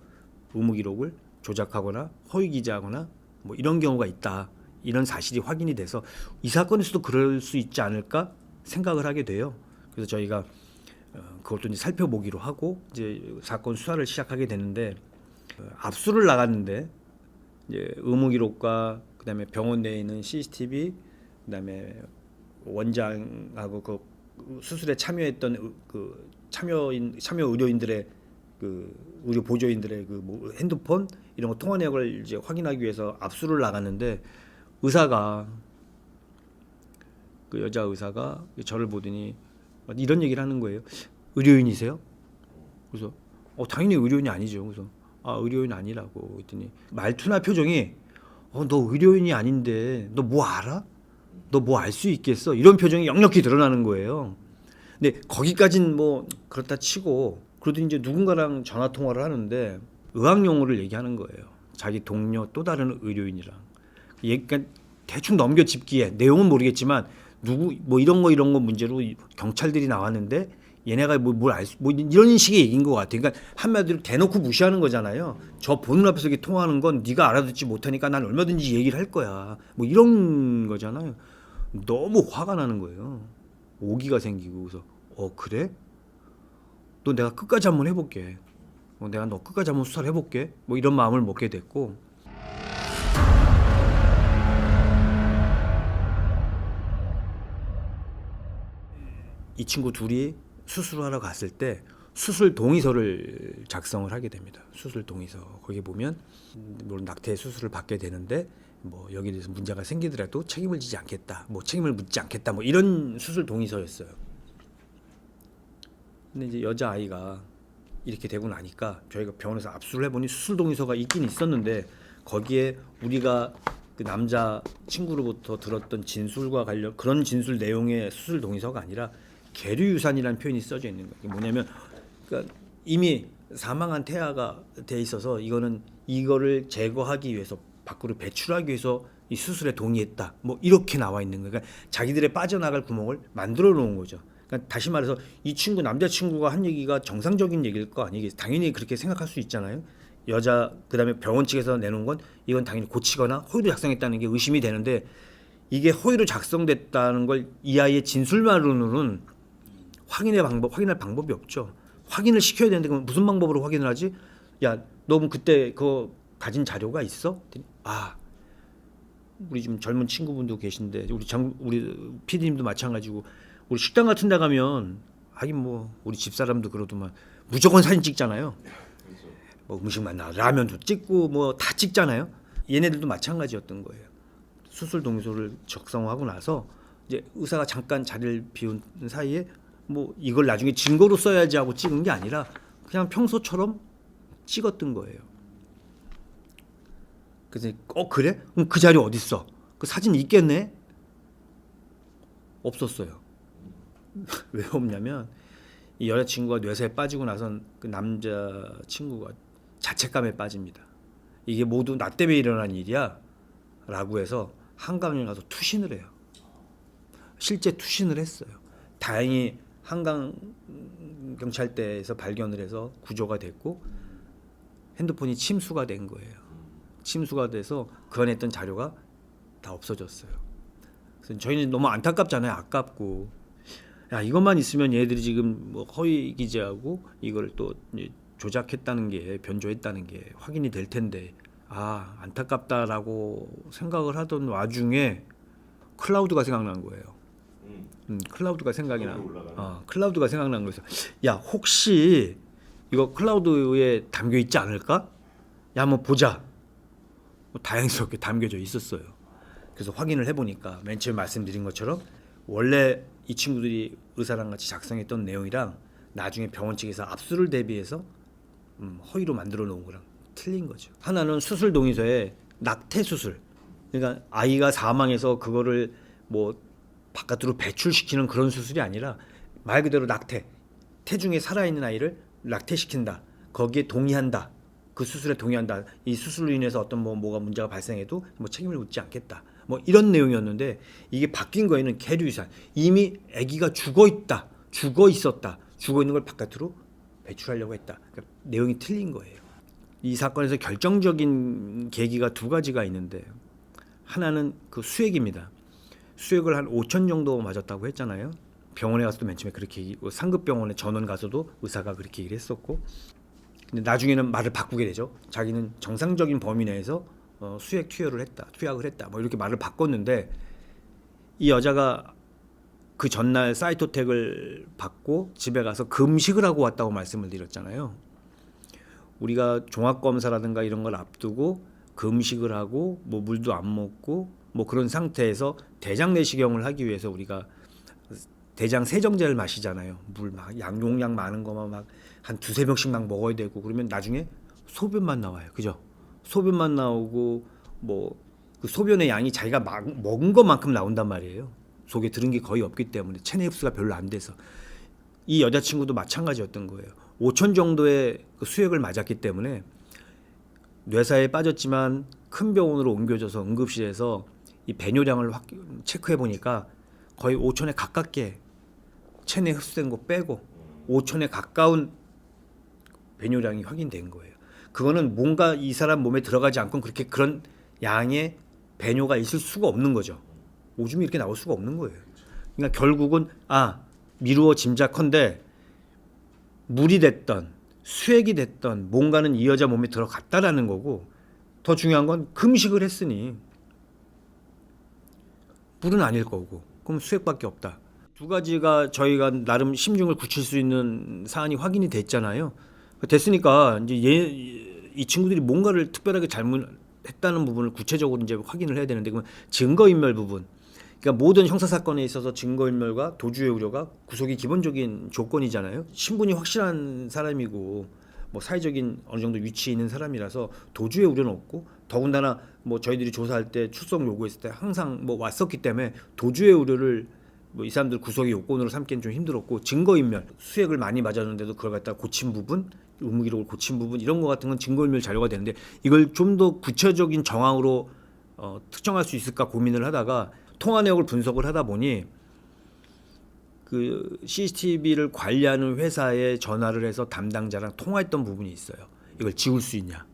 의무기록을 조작하거나 허위기재하거나 뭐 이런 경우가 있다. 이런 사실이 확인이 돼서 이 사건에서도 그럴 수 있지 않을까 생각을 하게 돼요. 그래서 저희가 그것도 이제 살펴보기로 하고 이제 사건 수사를 시작하게 되는데 압수를 나갔는데 이제 의무기록과 그다음에 병원 내에 있는 CCTV 그다음에 원장하고 그 수술에 참여했던 그 참여 의료인들의 그 의료 보조인들의 그 뭐 핸드폰 이런 거 통화 내역을 이제 확인하기 위해서 압수를 나갔는데 의사가 그 여자 의사가 저를 보더니 이런 얘기를 하는 거예요. 의료인이세요? 그래서 당연히 의료인이 아니죠. 그래서 의료인 아니라고 했더니 말투나 표정이 너 의료인이 아닌데 너 뭐 알아? 너 뭐 알 수 있겠어? 이런 표정이 역력히 드러나는 거예요. 근데 거기까진 뭐 그렇다 치고 그래도 이제 누군가랑 전화 통화를 하는데 의학 용어를 얘기하는 거예요. 자기 동료 또 다른 의료인이랑 그러니까 대충 넘겨짚기에 내용은 모르겠지만 누구 뭐 이런 거 문제로 경찰들이 나왔는데 얘네가 뭐 이런 식의 얘기인 것 같아요. 그러니까 한마디로 대놓고 무시하는 거잖아요. 저 보는 앞에서 이렇게 통화하는 건 네가 알아듣지 못하니까 난 얼마든지 얘기를 할 거야. 뭐 이런 거잖아요. 너무 화가 나는 거예요. 오기가 생기고 그래서 그래? 너 내가 끝까지 한번 해볼게. 내가 너 끝까지 한번 수사를 해볼게. 뭐 이런 마음을 먹게 됐고. 이 친구 둘이 수술을 하러 갔을 때 수술 동의서를 작성을 하게 됩니다. 수술 동의서 거기 보면 물론 낙태 수술을 받게 되는데 뭐 여기에 대해서 문제가 생기더라도 책임을 지지 않겠다, 뭐 책임을 묻지 않겠다, 뭐 이런 수술 동의서였어요. 근데 이제 여자 아이가 이렇게 되고 나니까 저희가 병원에서 압수를 해보니 수술 동의서가 있긴 있었는데 거기에 우리가 그 남자 친구로부터 들었던 진술과 관련 그런 진술 내용의 수술 동의서가 아니라 계류유산이라는 표현이 써져 있는 거예요. 이게 뭐냐면 그러니까 이미 사망한 태아가 돼 있어서 이거를 제거하기 위해서 밖으로 배출하기 위해서 이 수술에 동의했다. 뭐 이렇게 나와 있는 거예요. 그러니까 자기들의 빠져나갈 구멍을 만들어 놓은 거죠. 그러니까 다시 말해서 이 친구 남자 친구가 한 얘기가 정상적인 얘기일 거 아니겠어요. 당연히 그렇게 생각할 수 있잖아요. 여자 그다음에 병원 측에서 내놓은 건 이건 당연히 고치거나 허위로 작성했다는 게 의심이 되는데 이게 허위로 작성됐다는 걸 이 아이의 진술만으로는 확인할 방법이 없죠. 확인을 시켜야 되는데 그럼 무슨 방법으로 확인을 하지? 야, 너 그때 그거 가진 자료가 있어? 아, 우리 지금 젊은 친구분도 계신데 우리 PD님도 마찬가지고 우리 식당 같은 데 가면 하긴 뭐 우리 집사람도 그러더만 무조건 사진 찍잖아요. 그렇죠. 뭐 음식만 나 라면도 찍고 뭐 다 찍잖아요. 얘네들도 마찬가지였던 거예요. 수술 동의서를 작성하고 나서 이제 의사가 잠깐 자리를 비운 사이에 뭐 이걸 나중에 증거로 써야지 하고 찍은 게 아니라 그냥 평소처럼 찍었던 거예요. 그래서 그래? 그럼 그 자리 어디 있어? 그 사진 있겠네? 없었어요. 왜 없냐면 이 여자친구가 뇌사에 빠지고 나선 그 남자친구가 자책감에 빠집니다. 이게 모두 나 때문에 일어난 일이야 라고 해서 한강에 가서 투신을 해요. 실제 투신을 했어요. 다행히 한강 경찰대에서 발견을 해서 구조가 됐고 핸드폰이 침수가 된 거예요. 침수가 돼서 그 안에 있던 자료가 다 없어졌어요. 그래서 저희는 너무 안타깝잖아요. 아깝고 야 이것만 있으면 얘들이 지금 뭐 허위 기재하고 이걸 또 조작했다는 게 변조했다는 게 확인이 될 텐데 아 안타깝다라고 생각을 하던 와중에 클라우드가 생각난 거예요. 클라우드가 생각이 나. 클라우드가 생각난 거에서 야 혹시 이거 클라우드에 담겨 있지 않을까? 야 한번 보자. 뭐 다행스럽게 담겨져 있었어요. 그래서 확인을 해보니까 맨 처음 말씀드린 것처럼 원래 이 친구들이 의사랑 같이 작성했던 내용이랑 나중에 병원 측에서 압수를 대비해서 허위로 만들어 놓은 거랑 틀린 거죠. 하나는 수술 동의서에 낙태 수술, 그러니까 아이가 사망해서 그거를 뭐 바깥으로 배출시키는 그런 수술이 아니라 말 그대로 낙태, 태중에 살아있는 아이를 낙태시킨다. 거기에 동의한다. 그 수술에 동의한다. 이 수술로 인해서 어떤 뭐가 문제가 발생해도 뭐 책임을 묻지 않겠다. 뭐 이런 내용이었는데 이게 바뀐 거에는 계류유산. 이미 아기가 죽어 있다. 죽어 있었다. 죽어 있는 걸 바깥으로 배출하려고 했다. 그러니까 내용이 틀린 거예요. 이 사건에서 결정적인 계기가 두 가지가 있는데 하나는 그 수액입니다. 수액을 한 5천 정도 맞았다고 했잖아요. 병원에 가서도 맨 처음에 그렇게 상급병원에 전원 가서도 의사가 그렇게 얘기를 했었고 근데 나중에는 말을 바꾸게 되죠. 자기는 정상적인 범위 내에서 수액 투약을 했다. 뭐 이렇게 말을 바꿨는데 이 여자가 그 전날 사이토텍을 받고 집에 가서 금식을 하고 왔다고 말씀을 드렸잖아요. 우리가 종합검사라든가 이런 걸 앞두고 금식을 하고 뭐 물도 안 먹고 뭐 그런 상태에서 대장 내시경을 하기 위해서 우리가 대장 세정제를 마시잖아요. 물 막 양용량 많은 거만 막 한 두세 병씩 막 먹어야 되고 그러면 나중에 소변만 나와요. 그죠? 소변만 나오고 뭐 그 소변의 양이 자기가 먹은 것만큼 나온단 말이에요. 속에 들은 게 거의 없기 때문에 체내 흡수가 별로 안 돼서 이 여자친구도 마찬가지였던 거예요. 5천 정도의 그 수액을 맞았기 때문에 뇌사에 빠졌지만 큰 병원으로 옮겨져서 응급실에서 이 배뇨량을 체크해 보니까 거의 5천에 가깝게 체내 흡수된 거 빼고 5천에 가까운 배뇨량이 확인된 거예요. 그거는 뭔가 이 사람 몸에 들어가지 않고 그렇게 그런 양의 배뇨가 있을 수가 없는 거죠. 오줌이 이렇게 나올 수가 없는 거예요. 그러니까 결국은 미루어 짐작컨대 물이 됐던 수액이 됐던 뭔가는 이 여자 몸에 들어갔다라는 거고 더 중요한 건 금식을 했으니 물은 아닐 거고 그럼 수액밖에 없다. 두 가지가 저희가 나름 심증을 굳힐 수 있는 사안이 확인이 됐잖아요. 됐으니까 이제 이 친구들이 뭔가를 특별하게 잘못했다는 부분을 구체적으로 이제 확인을 해야 되는데 그러면 증거인멸 부분 그러니까 모든 형사 사건에 있어서 증거인멸과 도주의 우려가 구속이 기본적인 조건이잖아요. 신분이 확실한 사람이고 뭐 사회적인 어느 정도 위치에 있는 사람이라서 도주의 우려는 없고, 더군다나 뭐 저희들이 조사할 때 출석 요구했을 때 항상 뭐 왔었기 때문에 도주의 우려를 뭐 이 사람들 구속의 요건으로 삼기는 좀 힘들었고, 증거인멸 수액을 많이 맞았는데도 그걸 갖다 고친 부분, 의무기록을 고친 부분 이런 거 같은 건 증거인멸 자료가 되는데, 이걸 좀 더 구체적인 정황으로 특정할 수 있을까 고민을 하다가 통화 내역을 분석을 하다 보니 그 CCTV를 관리하는 회사에 전화를 해서 담당자랑 통화했던 부분이 있어요. 이걸 지울 수 있냐,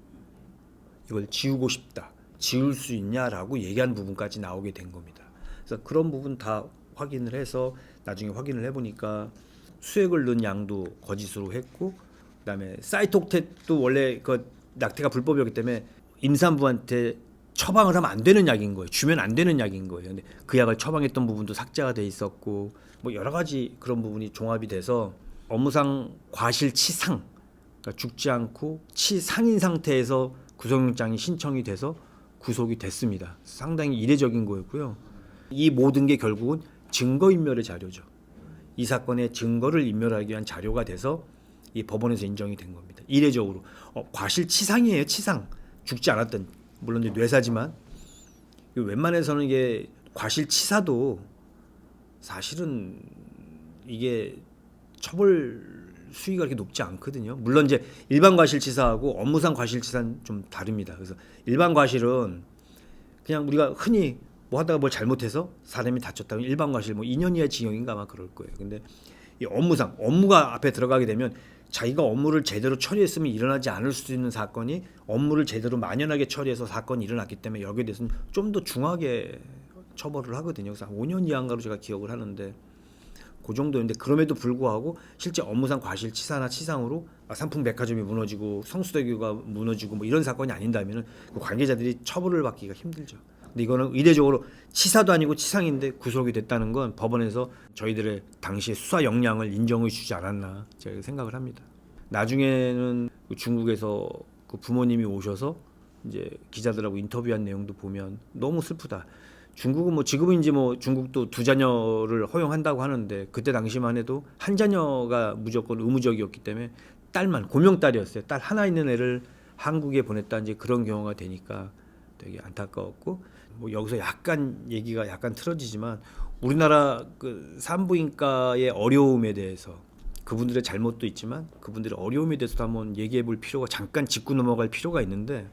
이걸 지우고 싶다, 지울 수 있냐라고 얘기한 부분까지 나오게 된 겁니다. 그래서 그런 부분 다 확인을 해서 나중에 확인을 해보니까 수액을 넣은 양도 거짓으로 했고, 그다음에 사이톡텟도 원래 그 낙태가 불법이었기 때문에 임산부한테 처방을 하면 안 되는 약인 거예요. 주면 안 되는 약인 거예요. 근데 그 약을 처방했던 부분도 삭제가 돼 있었고, 뭐 여러 가지 그런 부분이 종합이 돼서 업무상 과실치상, 그러니까 죽지 않고 치상인 상태에서 구속영장이 신청이 돼서 구속이 됐습니다. 상당히 이례적인 거였고요. 이 모든 게 결국은 증거인멸의 자료죠. 이 사건의 증거를 인멸하기 위한 자료가 돼서 이 법원에서 인정이 된 겁니다. 이례적으로 과실치상이에요. 치상. 죽지 않았던, 물론 이제 뇌사지만 웬만해서는 이게 과실치사도 사실은 이게 처벌 수위가 그렇게 높지 않거든요. 물론 이제 일반 과실치사하고 업무상 과실치사는 좀 다릅니다. 그래서 일반 과실은 그냥 우리가 흔히 뭐 하다가 뭘 잘못해서 사람이 다쳤다면 일반 과실 뭐 2년 이하 징역인가 아마 그럴 거예요. 근데 이 업무가 앞에 들어가게 되면 자기가 업무를 제대로 처리했으면 일어나지 않을 수 있는 사건이 업무를 제대로 만연하게 처리해서 사건이 일어났기 때문에 여기에 대해서는 좀 더 중하게 처벌을 하거든요. 그래서 5년 이하인가로 제가 기억을 하는데 그 정도인데, 그럼에도 불구하고 실제 업무상 과실치사나 치상으로 삼풍 백화점이 무너지고 성수대교가 무너지고 뭐 이런 사건이 아닌다면은 그 관계자들이 처벌을 받기가 힘들죠. 근데 이거는 이례적으로 치사도 아니고 치상인데 구속이 됐다는 건 법원에서 저희들의 당시의 수사 역량을 인정해 주지 않았나 제가 생각을 합니다. 나중에는 중국에서 그 부모님이 오셔서 이제 기자들하고 인터뷰한 내용도 보면 너무 슬프다. 중국은 뭐 지금은 이제 뭐 중국도 2자녀를 허용한다고 하는데 그때 당시만 해도 한 자녀가 무조건 의무적이었기 때문에 딸만, 고명딸이었어요. 딸 하나 있는 애를 한국에 보냈다, 이제 그런 경우가 되니까 되게 안타까웠고, 뭐 여기서 약간 얘기가 약간 틀어지지만 우리나라 그 산부인과의 어려움에 대해서, 그분들의 잘못도 있지만 그분들의 어려움에 대해서도 한번 얘기해 볼 필요가, 잠깐 짚고 넘어갈 필요가 있는데,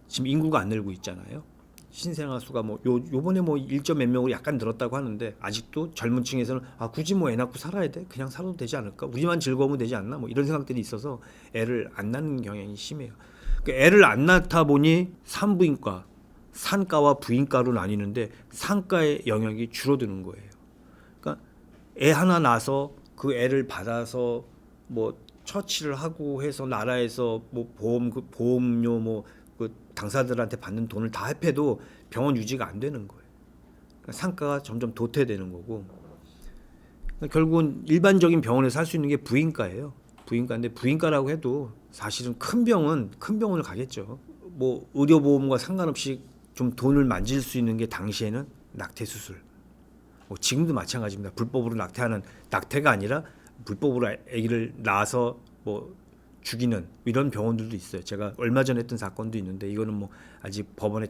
지금 인구가 안 늘고 있잖아요. 신생아 수가 뭐 요번에 뭐 1점 몇 명으로 약간 늘었다고 하는데, 아직도 젊은 층에서는 굳이 뭐 애 낳고 살아야 돼? 그냥 살아도 되지 않을까? 우리만 즐거우면 되지 않나? 뭐 이런 생각들이 있어서 애를 안 낳는 경향이 심해요. 그러니까 애를 안 낳다 보니 산부인과, 산과와 부인과로 나뉘는데 산과의 영역이 줄어드는 거예요. 그러니까 애 하나 낳아서 그 애를 받아서 뭐 처치를 하고 해서 나라에서 뭐 보험료 뭐 그 당사자들한테 받는 돈을 다 합해도 병원 유지가 안 되는 거예요. 그러니까 상가가 점점 도태되는 거고, 그러니까 결국은 일반적인 병원에서 할 수 있는 게 부인과예요. 부인과인데, 부인과라고 해도 사실은 큰 병원을 가겠죠. 뭐 의료보험과 상관없이 좀 돈을 만질 수 있는 게 당시에는 낙태 수술. 뭐 지금도 마찬가지입니다. 불법으로 낙태하는, 낙태가 아니라 불법으로 아기를 낳아서 뭐 죽이는 이런 병원들도 있어요. 제가 얼마 전에 했던 사건도 있는데, 이거는 뭐 아직 법원의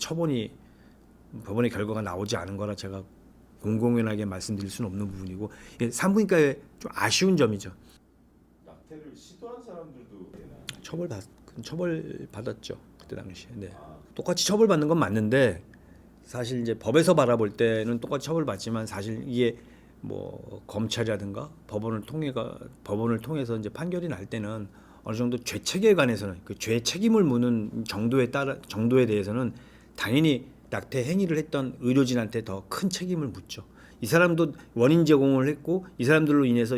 결과가 나오지 않은 거라 제가 공공연하게 말씀드릴 수는 없는 부분이고, 산부인과의 좀 아쉬운 점이죠. 낙태를 시도한 사람들도 처벌받았죠 그때 당시에. 네. 똑같이 처벌받는 건 맞는데, 사실 이제 법에서 바라볼 때는 똑같이 처벌받지만 사실 이게 뭐 검찰이라든가 법원을 통해서 이제 판결이 날 때는 어느 정도 죄책에 관해서는, 그 죄 책임을 묻는 정도에 대해서는 당연히 낙태 행위를 했던 의료진한테 더 큰 책임을 묻죠. 이 사람도 원인 제공을 했고 이 사람들로 인해서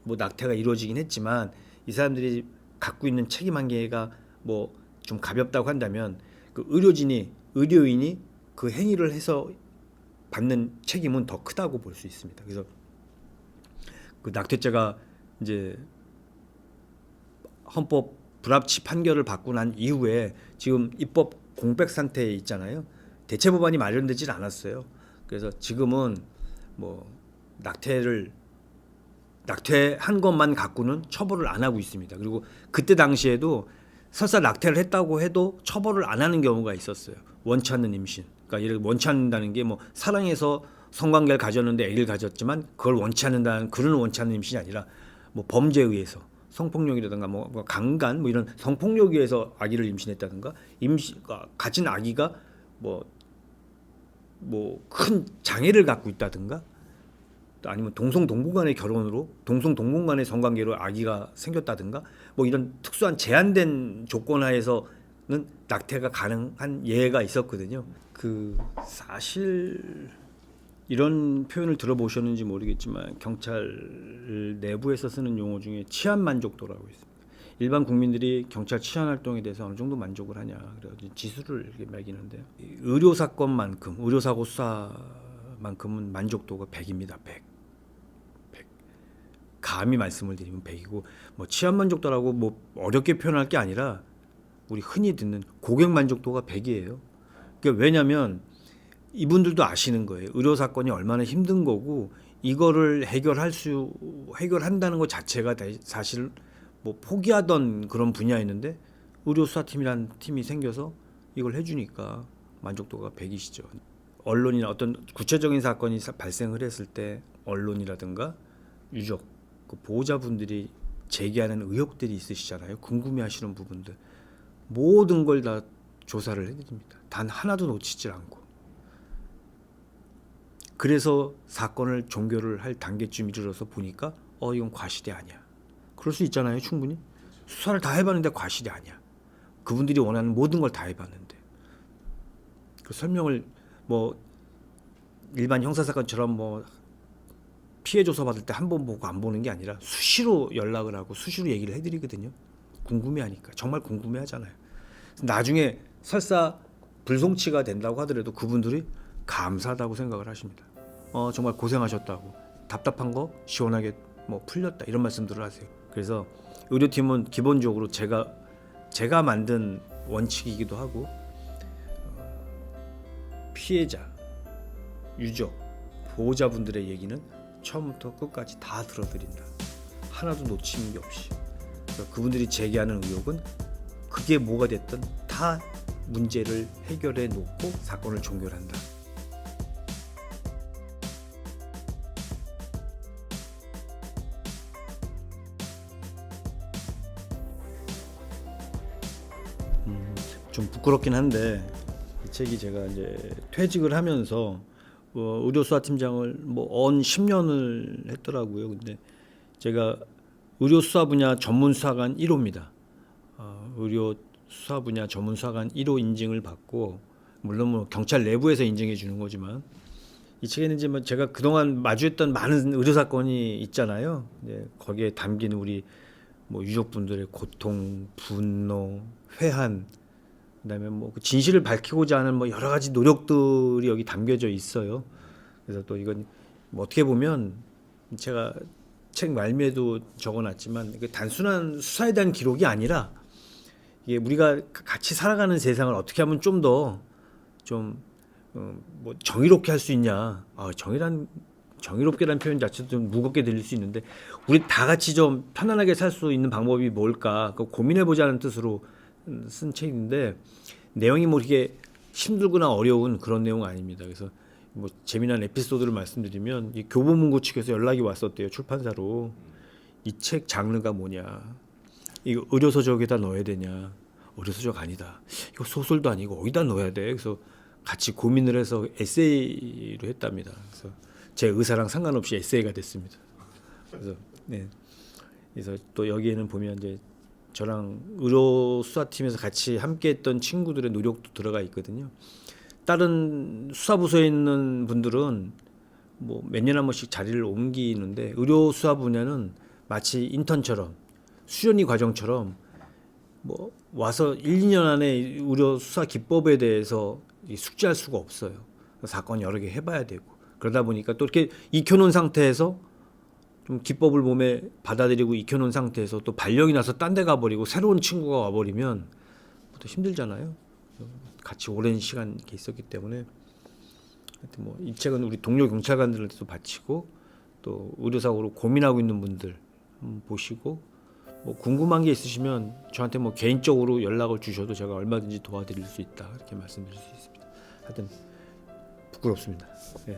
뭐 낙태가 이루어지긴 했지만, 이 사람들이 갖고 있는 책임 한계가 뭐 좀 가볍다고 한다면, 그 의료인이 그 행위를 해서 받는 책임은 더 크다고 볼 수 있습니다. 그래서 그 낙태죄가 이제 헌법 불합치 판결을 받고 난 이후에 지금 입법 공백 상태에 있잖아요. 대체 법안이 마련되질 않았어요. 그래서 지금은 뭐 낙태한 것만 갖고는 처벌을 안 하고 있습니다. 그리고 그때 당시에도 설사 낙태를 했다고 해도 처벌을 안 하는 경우가 있었어요. 원치 않는 임신. 그러니까 예를 들어 원치 않는다는 게 뭐 사랑해서 성관계를 가졌는데 아기를 가졌지만 그걸 원치 않는다는 그런 원치 않는 임신이 아니라 뭐 범죄에 의해서 성폭력이라든가 뭐 강간 뭐 이런 성폭력에 의해서 아기를 임신했다든가 가진 아기가 뭐 큰 장애를 갖고 있다든가 또 아니면 동성동부 간의 결혼으로 동성동부 간의 성관계로 아기가 생겼다든가 뭐 이런 특수한 제한된 조건 하에서는 낙태가 가능한 예가 있었거든요. 그 사실 이런 표현을 들어보셨는지 모르겠지만 경찰 내부에서 쓰는 용어 중에 치안 만족도라고 있습니다. 일반 국민들이 경찰 치안 활동에 대해서 어느 정도 만족을 하냐 그래가지고 지수를 이렇게 매기는데요. 의료 사건만큼 의료 사고 수사만큼은 만족도가 100입니다. 100. 감히 말씀을 드리면 100이고 뭐 치안 만족도라고 뭐 어렵게 표현할 게 아니라 우리 흔히 듣는 고객 만족도가 100이에요. 그러니까 왜냐하면 이분들도 아시는 거예요. 의료 사건이 얼마나 힘든 거고 이거를 해결한다는 것 자체가 사실 뭐 포기하던 그런 분야였는데 의료 수사팀이라는 팀이 생겨서 이걸 해주니까 만족도가 100이시죠. 언론이나 어떤 구체적인 사건이 발생을 했을 때 언론이라든가 유족, 그 보호자분들이 제기하는 의혹들이 있으시잖아요. 궁금해하시는 부분들 모든 걸 다 조사를 해드립니다. 단 하나도 놓치질 않고. 그래서 사건을 종결을 할 단계쯤 이르러서 보니까 이건 과실이 아니야. 그럴 수 있잖아요. 충분히. 수사를 다 해봤는데 과실이 아니야. 그분들이 원하는 모든 걸 다 해봤는데. 그 설명을 뭐 일반 형사사건처럼 뭐 피해 조사 받을 때 한 번 보고 안 보는 게 아니라 수시로 연락을 하고 수시로 얘기를 해드리거든요. 궁금해하니까. 정말 궁금해하잖아요. 나중에 설사 불송치가 된다고 하더라도 그분들이 감사하다고 생각을 하십니다. 정말 고생하셨다고 답답한 거 시원하게 뭐 풀렸다 이런 말씀들을 하세요. 그래서 의료팀은 기본적으로 제가 만든 원칙이기도 하고 피해자, 유족, 보호자분들의 얘기는 처음부터 끝까지 다 들어드린다. 하나도 놓치는 게 없이. 그러니까 그분들이 제기하는 의혹은 그게 뭐가 됐든 다 문제를 해결해 놓고 사건을 종결한다. 좀 부끄럽긴 한데 이 책이 제가 이제 퇴직을 하면서 의료수사팀장을 언 10년을 했더라고요. 근데 제가 의료수사 분야 전문수사관 1호입니다. 의료수사 분야 전문수사관 1호 인증을 받고 물론 뭐 경찰 내부에서 인증해 주는 거지만 이 책에는 이제 제가 그동안 마주했던 많은 의료사건이 있잖아요. 거기에 담긴 우리 유족분들의 고통, 분노, 회한 그다음에 그 진실을 밝히고자 하는 여러 가지 노력들이 여기 담겨져 있어요. 그래서 또 이건 어떻게 보면 제가 책 말미에도 적어놨지만 단순한 수사에 대한 기록이 아니라 이게 우리가 같이 살아가는 세상을 어떻게 하면 좀 더 정의롭게 할 수 있냐. 정의롭게라는 표현 자체도 좀 무겁게 들릴 수 있는데 우리 다 같이 좀 편안하게 살 수 있는 방법이 뭘까 고민해보자는 뜻으로 쓴 책인데 내용이 이렇게 힘들거나 어려운 그런 내용 아닙니다. 그래서 재미난 에피소드를 말씀드리면 이 교보문고 측에서 연락이 왔었대요. 출판사로. 이 책 장르가 뭐냐. 이거 의료서적에다 넣어야 되냐. 의료서적 아니다. 이거 소설도 아니고 어디다 넣어야 돼. 그래서 같이 고민을 해서 에세이로 했답니다. 그래서 제 의사랑 상관없이 에세이가 됐습니다. 그래서 또 여기에는 보면 이제 저랑 의료수사팀에서 같이 함께했던 친구들의 노력도 들어가 있거든요. 다른 수사부서에 있는 분들은 몇 년에 한 번씩 자리를 옮기는데 의료수사 분야는 마치 인턴처럼 수련이 과정처럼 와서 1, 2년 안에 의료수사 기법에 대해서 숙지할 수가 없어요. 사건 여러 개 해봐야 되고 그러다 보니까 또 이렇게 익혀놓은 상태에서 좀 기법을 몸에 받아들이고 익혀놓은 상태에서 또 발령이 나서 딴 데 가버리고 새로운 친구가 와버리면 또 힘들잖아요. 같이 오랜 시간 이렇게 있었기 때문에 하여튼 뭐 이 책은 우리 동료 경찰관들한테도 바치고 또 의료사고로 고민하고 있는 분들 보시고 뭐 궁금한 게 있으시면 저한테 뭐 개인적으로 연락을 주셔도 제가 얼마든지 도와드릴 수 있다 이렇게 말씀드릴 수 있습니다. 하여튼 부끄럽습니다. 네.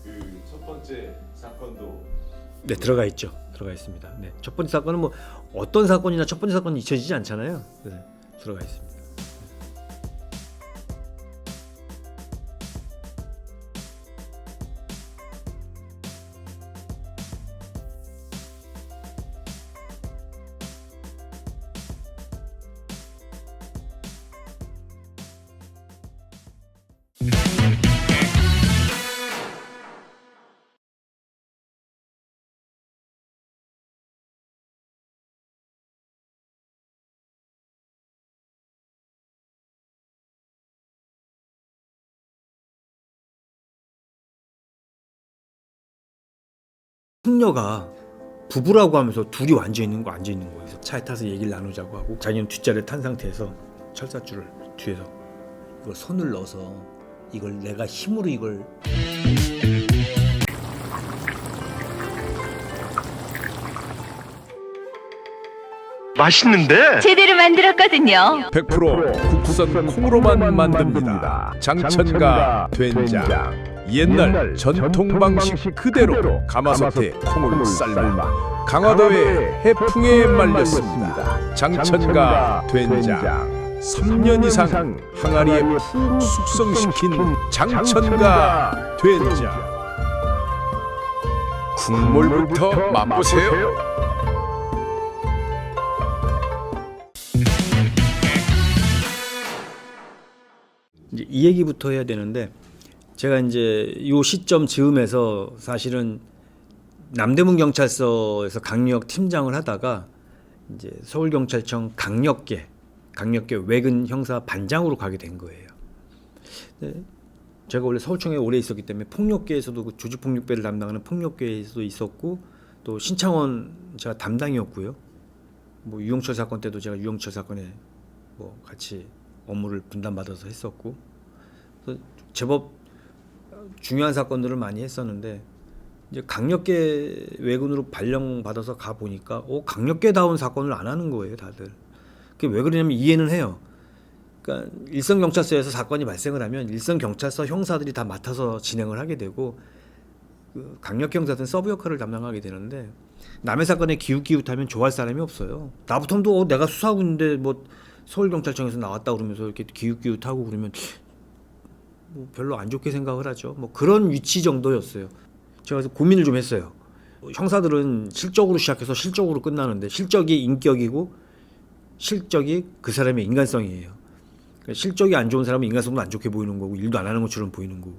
그 첫 번째 사건도 네, 들어가 있죠. 들어가 있습니다. 네, 첫 번째 사건은 뭐 어떤 사건이나 첫 번째 사건은 잊혀지지 않잖아요. 네, 들어가 있습니다. 숙녀가 부부라고 하면서 둘이 앉아 있는 거예요. 그래서 차에 타서 얘기를 나누자고 하고 자기는 뒷자리에 탄 상태에서 철사줄을 뒤에서 이걸 손을 넣어서 이걸 내가 힘으로 이걸 맛있는데? 제대로 만들었거든요. 100% 국산 콩으로만 만듭니다. 장천가 된장. 옛날 전통 방식 그대로 가마솥에 콩을 삶아 강화도의 해풍에 말렸습니다. 장천가 된장. 3년 이상 항아리에 푹 숙성시킨 장천가 된장. 국물부터 맛보세요. 이제 이 얘기부터 해야 되는데 제가 이제 요 시점 즈음에서 사실은 남대문 경찰서에서 강력 팀장을 하다가 이제 서울경찰청 강력계 외근 형사 반장으로 가게 된 거예요. 제가 원래 서울청에 오래 있었기 때문에 폭력계에서도 그 조직폭력배를 담당하는 폭력계에서도 있었고 또 신창원 제가 담당이었고요. 뭐 유영철 사건 때도 제가 유영철 사건에 뭐 같이 업무를 분담받아서 했었고 그래서 제법 중요한 사건들을 많이 했었는데 이제 강력계 외근으로 발령받아서 가 보니까 강력계다운 사건을 안 하는 거예요, 다들. 그게 왜 그러냐면 이해는 해요. 그러니까 일선 경찰서에서 사건이 발생을 하면 일선 경찰서 형사들이 다 맡아서 진행을 하게 되고 그 강력계 형사들은 서브 역할을 담당하게 되는데 남의 사건에 기웃기웃하면 좋아할 사람이 없어요. 나부터도 내가 수사하고 있는데 뭐 서울경찰청에서 나왔다 그러면서 이렇게 기웃기웃하고 그러면 뭐 별로 안 좋게 생각을 하죠. 뭐 그런 위치 정도였어요. 제가 그래서 고민을 좀 했어요. 형사들은 실적으로 시작해서 실적으로 끝나는데 실적이 인격이고 실적이 그 사람의 인간성이에요. 그러니까 실적이 안 좋은 사람은 인간성도 안 좋게 보이는 거고 일도 안 하는 것처럼 보이는 거고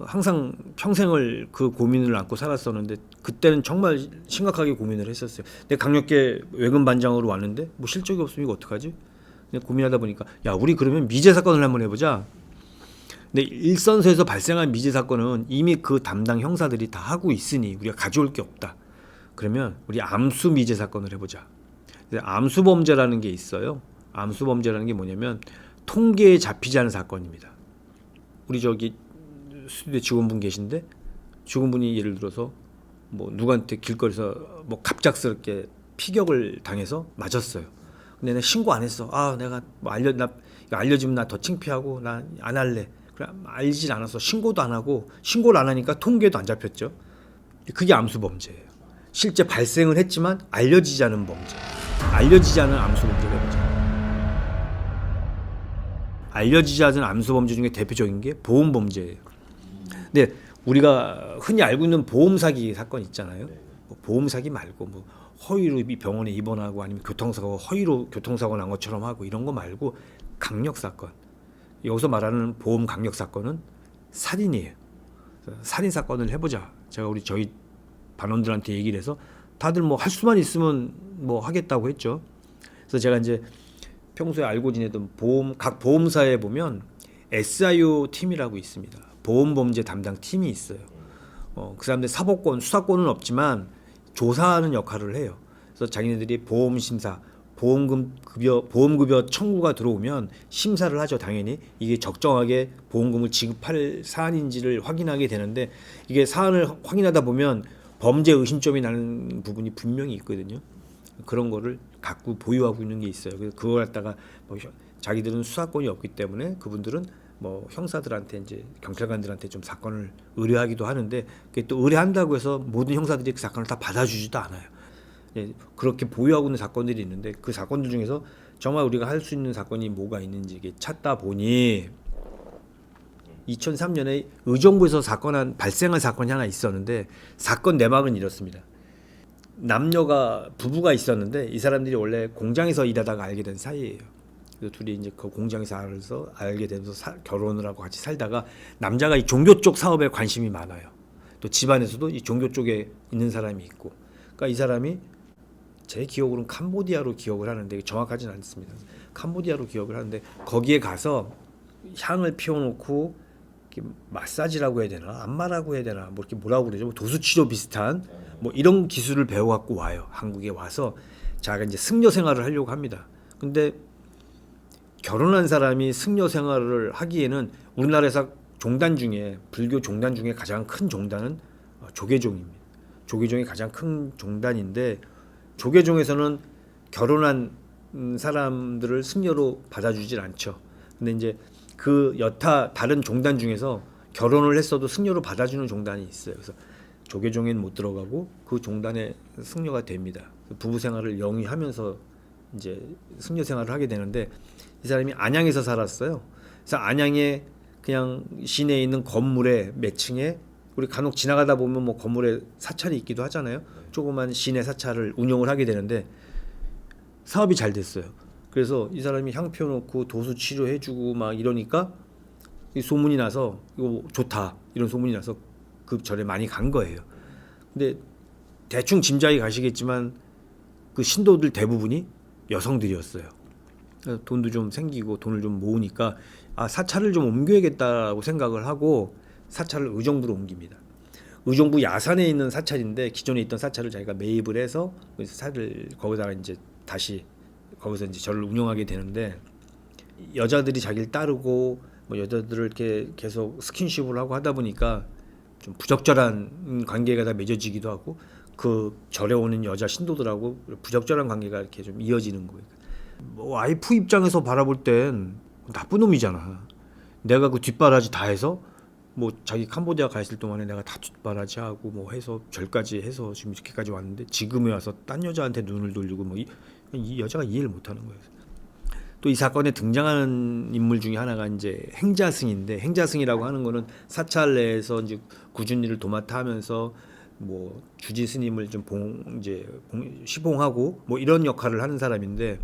항상 평생을 그 고민을 안고 살았었는데 그때는 정말 심각하게 고민을 했었어요. 내가 강력계 외근 반장으로 왔는데 뭐 실적이 없으면 이거 어떡하지? 고민하다 보니까 야 우리 그러면 미제 사건을 한번 해보자. 근데 일선서에서 발생한 미제 사건은 이미 그 담당 형사들이 다 하고 있으니 우리가 가져올 게 없다. 그러면 우리 암수 미제 사건을 해보자. 암수 범죄라는 게 있어요. 암수 범죄라는 게 뭐냐면 통계에 잡히지 않은 사건입니다. 우리 저기 스튜디오 직원분 계신데 직원분이 예를 들어서 뭐 누구한테 길거리에서 뭐 갑작스럽게 피격을 당해서 맞았어요. 근데 내가 신고 안 했어. 내가 뭐 알려주면 나 더 창피하고 나 안 할래. 그래 알진 않았어. 신고도 안 하고 신고를 안 하니까 통계도 안 잡혔죠. 그게 암수 범죄예요. 실제 발생을 했지만 알려지지 않은 범죄. 알려지지 않은 암수 범죄가 뭐죠? 알려지지 않은 암수 범죄 중에 대표적인 게 보험 범죄예요. 근데 우리가 흔히 알고 있는 보험 사기 사건 있잖아요. 뭐 보험 사기 말고 뭐 허위로 병원에 입원하고 아니면 교통사고 허위로 교통사고 난 것처럼 하고 이런 거 말고 강력 사건. 여기서 말하는 보험 강력 사건은 살인이에요. 살인 사건을 해보자. 제가 저희 반원들한테 얘기를 해서 다들 뭐 할 수만 있으면 뭐 하겠다고 했죠. 그래서 제가 이제 평소에 알고 지내던 각 보험사에 보면 SIO 팀이라고 있습니다. 보험범죄 담당 팀이 있어요. 그 사람들 사법권, 수사권은 없지만 조사하는 역할을 해요. 그래서 자기네들이 보험 심사, 보험급여 청구가 들어오면 심사를 하죠. 당연히 이게 적정하게 보험금을 지급할 사안인지를 확인하게 되는데 이게 사안을 확인하다 보면 범죄 의심점이 나는 부분이 분명히 있거든요. 그런 거를 갖고 보유하고 있는 게 있어요. 그래서 그걸 갖다가 뭐 자기들은 수사권이 없기 때문에 그분들은 뭐 형사들한테 이제 경찰관들한테 좀 사건을 의뢰하기도 하는데 그게 또 의뢰한다고 해서 모든 형사들이 그 사건을 다 받아주지도 않아요. 예, 그렇게 보유하고 있는 사건들이 있는데 그 사건들 중에서 정말 우리가 할 수 있는 사건이 뭐가 있는지 이게 찾다 보니 2003년에 의정부에서 발생한 사건이 하나 있었는데 사건 내막은 이렇습니다. 남녀가 부부가 있었는데 이 사람들이 원래 공장에서 일하다가 알게 된 사이예요. 그래서 둘이 이제 그 공장에서 알게 되면서 결혼을 하고 같이 살다가 남자가 이 종교 쪽 사업에 관심이 많아요. 또 집안에서도 이 종교 쪽에 있는 사람이 있고, 그러니까 이 사람이 제 기억으로는 캄보디아로 기억을 하는데 정확하지는 않습니다. 캄보디아로 기억을 하는데 거기에 가서 향을 피워놓고 이렇게 마사지라고 해야 되나 안마라고 해야 되나 뭐 이렇게 뭐라고 그러죠? 뭐 도수치료 비슷한 뭐 이런 기술을 배워갖고 와요. 한국에 와서 자기가 이제 승려 생활을 하려고 합니다. 근데 결혼한 사람이 승려 생활을 하기에는 우리나라에서 종단 중에 불교 종단 중에 가장 큰 종단은 조계종입니다. 조계종이 가장 큰 종단인데 조계종에서는 결혼한 사람들을 승려로 받아주질 않죠. 근데 이제 그 여타 다른 종단 중에서 결혼을 했어도 승려로 받아주는 종단이 있어요. 그래서 조계종에는 못 들어가고 그 종단에 승려가 됩니다. 부부 생활을 영위하면서 이제 승려 생활을 하게 되는데 이 사람이 안양에서 살았어요. 그래서 안양에 그냥 시내에 있는 건물의 몇 층에 우리 간혹 지나가다 보면 뭐 건물에 사찰이 있기도 하잖아요. 조그만 시내 사찰을 운영을 하게 되는데 사업이 잘 됐어요. 그래서 이 사람이 향 피워놓고 도수 치료해주고 막 이러니까 이 소문이 나서 이거 좋다 이런 소문이 나서 그 절에 많이 간 거예요. 근데 대충 짐작이 가시겠지만 그 신도들 대부분이 여성들이었어요. 돈도 좀 생기고 돈을 좀 모으니까 사찰을 좀 옮겨야겠다고 생각을 하고 사찰을 의정부로 옮깁니다. 의정부 야산에 있는 사찰인데 기존에 있던 사찰을 자기가 매입을 해서 거기다가 이제 다시 거기서 이제 절을 운영하게 되는데 여자들이 자기를 따르고 뭐 여자들을 이렇게 계속 스킨십을 하고 하다 보니까 좀 부적절한 관계가 다 맺어지기도 하고 그 절에 오는 여자 신도들하고 부적절한 관계가 이렇게 좀 이어지는 거예요. 뭐 와이프 입장에서 바라볼 땐 나쁜 놈이잖아. 내가 그 뒷바라지 다 해서 뭐 자기 캄보디아 가 있을 동안에 내가 다 뒷바라지 하고 뭐 해서 절까지 해서 지금 이렇게까지 왔는데 지금에 와서 딴 여자한테 눈을 돌리고 뭐 이 여자가 이해를 못하는 거예요. 또 이 사건에 등장하는 인물 중에 하나가 이제 행자승인데 행자승이라고 하는 거는 사찰 내에서 이제 굳은 일을 도맡아 하면서 뭐 주지 스님을 좀 시봉하고 뭐 이런 역할을 하는 사람인데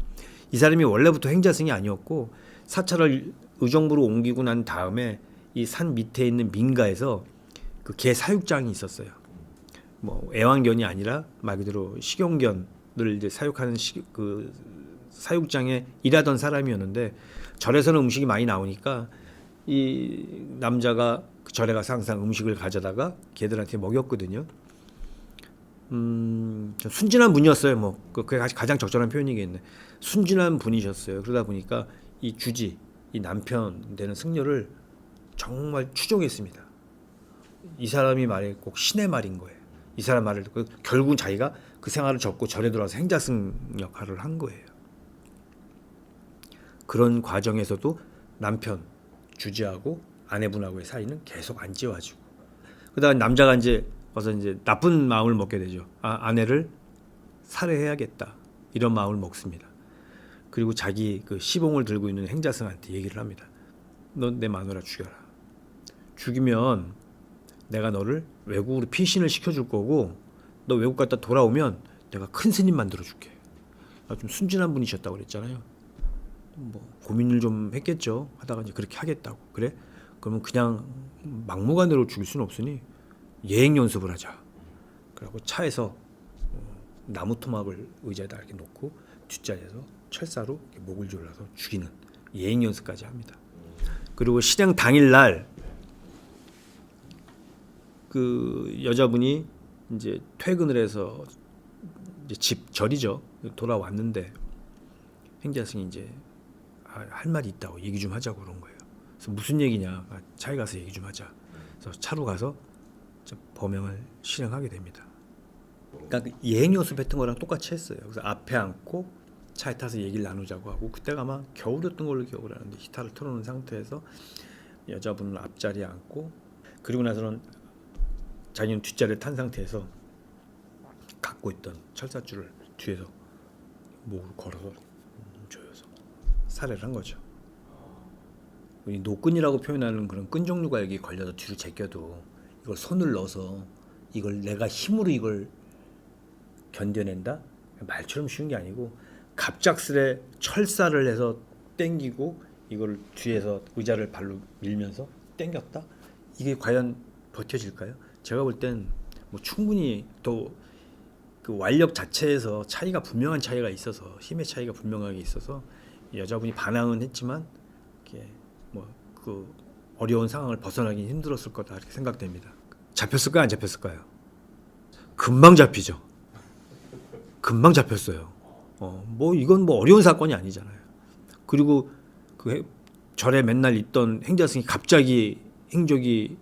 이 사람이 원래부터 행자승이 아니었고 사찰을 의정부로 옮기고 난 다음에 이 산 밑에 있는 민가에서 그 개 사육장이 있었어요. 뭐 애완견이 아니라 말 그대로 식용견을 이제 사육하는 그 사육장에 일하던 사람이었는데 절에서는 음식이 많이 나오니까 이 남자가 그 절에 가서 항상 음식을 가져다가 개들한테 먹였거든요. 순진한 분이었어요. 뭐 그게 가장 적절한 표현이겠네. 순진한 분이셨어요. 그러다 보니까 이 주지, 이 남편 되는 승려를 정말 추종했습니다. 이 사람이 말이 꼭 신의 말인 거예요. 이 사람 말을 듣고 결국은 자기가 그 생활을 접고 절에 들어와서 행자승 역할을 한 거예요. 그런 과정에서도 남편 주지하고 아내분하고의 사이는 계속 안 지워지고 그다음 남자가 이제 와서 이제 나쁜 마음을 먹게 되죠. 아내를 살해해야겠다 이런 마음을 먹습니다. 그리고 자기 그 시봉을 들고 있는 행자승한테 얘기를 합니다. 넌 내 마누라 죽여라. 죽이면 내가 너를 외국으로 피신을 시켜줄 거고 너 외국 갔다 돌아오면 내가 큰 스님 만들어줄게. 좀 순진한 분이셨다고 그랬잖아요. 뭐 고민을 좀 했겠죠. 하다가 이제 그렇게 하겠다고. 그래? 그러면 그냥 막무가내로 죽일 수는 없으니 예행 연습을 하자. 그리고 차에서 나무 토막을 의자에다 이렇게 놓고 뒷자리에서 철사로 이렇게 목을 졸라서 죽이는 예행 연습까지 합니다. 그리고 실행 당일날 그 여자분이 이제 퇴근을 해서 이제 집 절이죠. 돌아왔는데 행자승이 이제 할 말이 있다고 얘기 좀 하자고 그런 거예요. 그래서 무슨 얘기냐? 차에 가서 얘기 좀 하자. 그래서 차로 가서 범행을 실행하게 됩니다. 그러니까 그 예행 연습 같은 거랑 똑같이 했어요. 그래서 앞에 앉고 차에 타서 얘기를 나누자고 하고, 그때가 아마 겨울이었던 걸로 기억을 하는데 히터를 틀어놓은 상태에서 여자분은 앞자리에 앉고, 그리고 나서는 자기는 뒷자리에 탄 상태에서 갖고 있던 철사줄을 뒤에서 목으로 걸어서 조여서 살해를 한 거죠. 이 노끈이라고 표현하는 그런 끈 종류가 여기 걸려서 뒤로 제껴도 이걸 손을 넣어서 이걸 내가 힘으로 이걸 견뎌낸다? 말처럼 쉬운 게 아니고 갑작스레 철사를 해서 당기고 이걸 뒤에서 의자를 발로 밀면서 당겼다? 이게 과연 버텨질까요? 제가 볼 땐 뭐 충분히 또 그 완력 자체에서 차이가 분명한 차이가 있어서, 힘의 차이가 분명하게 있어서 여자분이 반항은 했지만 이게 뭐 그 어려운 상황을 벗어나기 힘들었을 거다 이렇게 생각됩니다. 잡혔을까요? 안 잡혔을까요? 금방 잡히죠. 금방 잡혔어요. 뭐 이건 뭐 어려운 사건이 아니잖아요. 그리고 그 절에 맨날 있던 행자승이 갑자기 행적이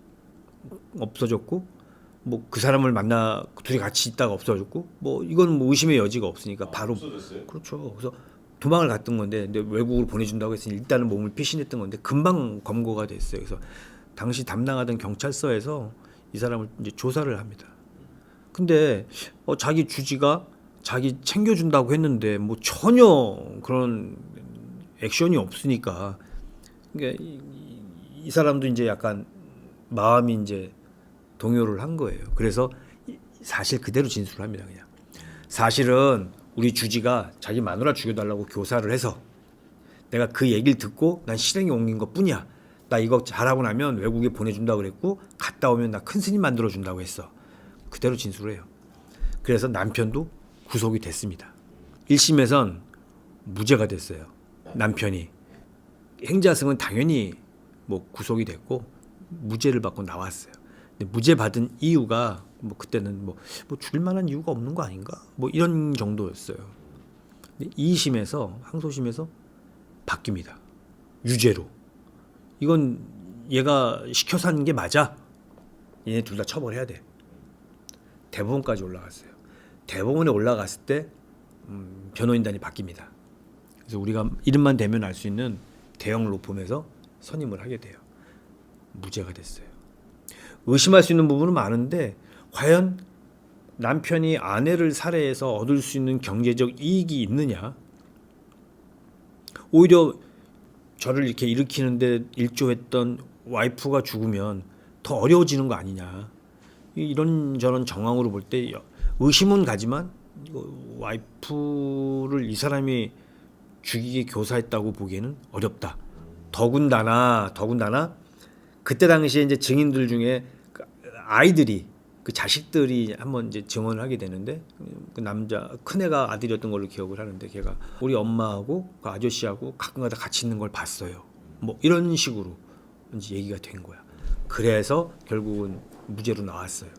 없어졌고, 뭐 그 사람을 만나 둘이 같이 있다가 없어졌고, 뭐 이건 뭐 의심의 여지가 없으니까 바로 없어졌어요? 그렇죠. 그래서 도망을 갔던 건데, 근데 외국으로 보내준다고 했으니 일단은 몸을 피신했던 건데 금방 검거가 됐어요. 그래서 당시 담당하던 경찰서에서 이 사람을 이제 조사를 합니다. 근데 자기 주지가 자기 챙겨준다고 했는데 뭐 전혀 그런 액션이 없으니까, 그러니까 이 사람도 이제 약간 마음이 이제 동요를 한 거예요. 그래서 사실 그대로 진술을 합니다. 그냥 사실은 우리 주지가 자기 마누라 죽여달라고 교사를 해서 내가 그 얘기를 듣고 난 실행에 옮긴 것 뿐이야. 나 이거 잘하고 나면 외국에 보내준다고 그랬고, 갔다 오면 나 큰 스님 만들어준다고 했어. 그대로 진술을 해요. 그래서 남편도 구속이 됐습니다. 1심에선 무죄가 됐어요. 남편이. 행자승은 당연히 뭐 구속이 됐고 무죄를 받고 나왔어요. 근데 무죄 받은 이유가 뭐 그때는 뭐 죽일 만한 이유가 없는 거 아닌가? 뭐 이런 정도였어요. 근데 2심에서 항소심에서 바뀝니다. 유죄로. 이건 얘가 시켜서 하는 게 맞아. 얘네 둘 다 처벌해야 돼. 대법원까지 올라갔어요. 대법원에 올라갔을 때 변호인단이 바뀝니다. 그래서 우리가 이름만 대면 알 수 있는 대형 로펌에서 선임을 하게 돼요. 무죄가 됐어요. 의심할 수 있는 부분은 많은데 과연 남편이 아내를 살해해서 얻을 수 있는 경제적 이익이 있느냐? 오히려 저를 이렇게 일으키는데 일조했던 와이프가 죽으면 더 어려워지는 거 아니냐? 이런저런 정황으로 볼 때 의심은 가지만 와이프를 이 사람이 죽이게 교사했다고 보기에는 어렵다. 더군다나 그때 당시에 이제 증인들 중에 아이들이, 그 자식들이 한번 이제 증언을 하게 되는데, 그 남자 큰애가 아들이었던 걸로 기억을 하는데, 걔가 우리 엄마하고 그 아저씨하고 가끔가다 같이 있는 걸 봤어요. 뭐 이런 식으로 이제 얘기가 된 거야. 그래서 결국은 무죄로 나왔어요.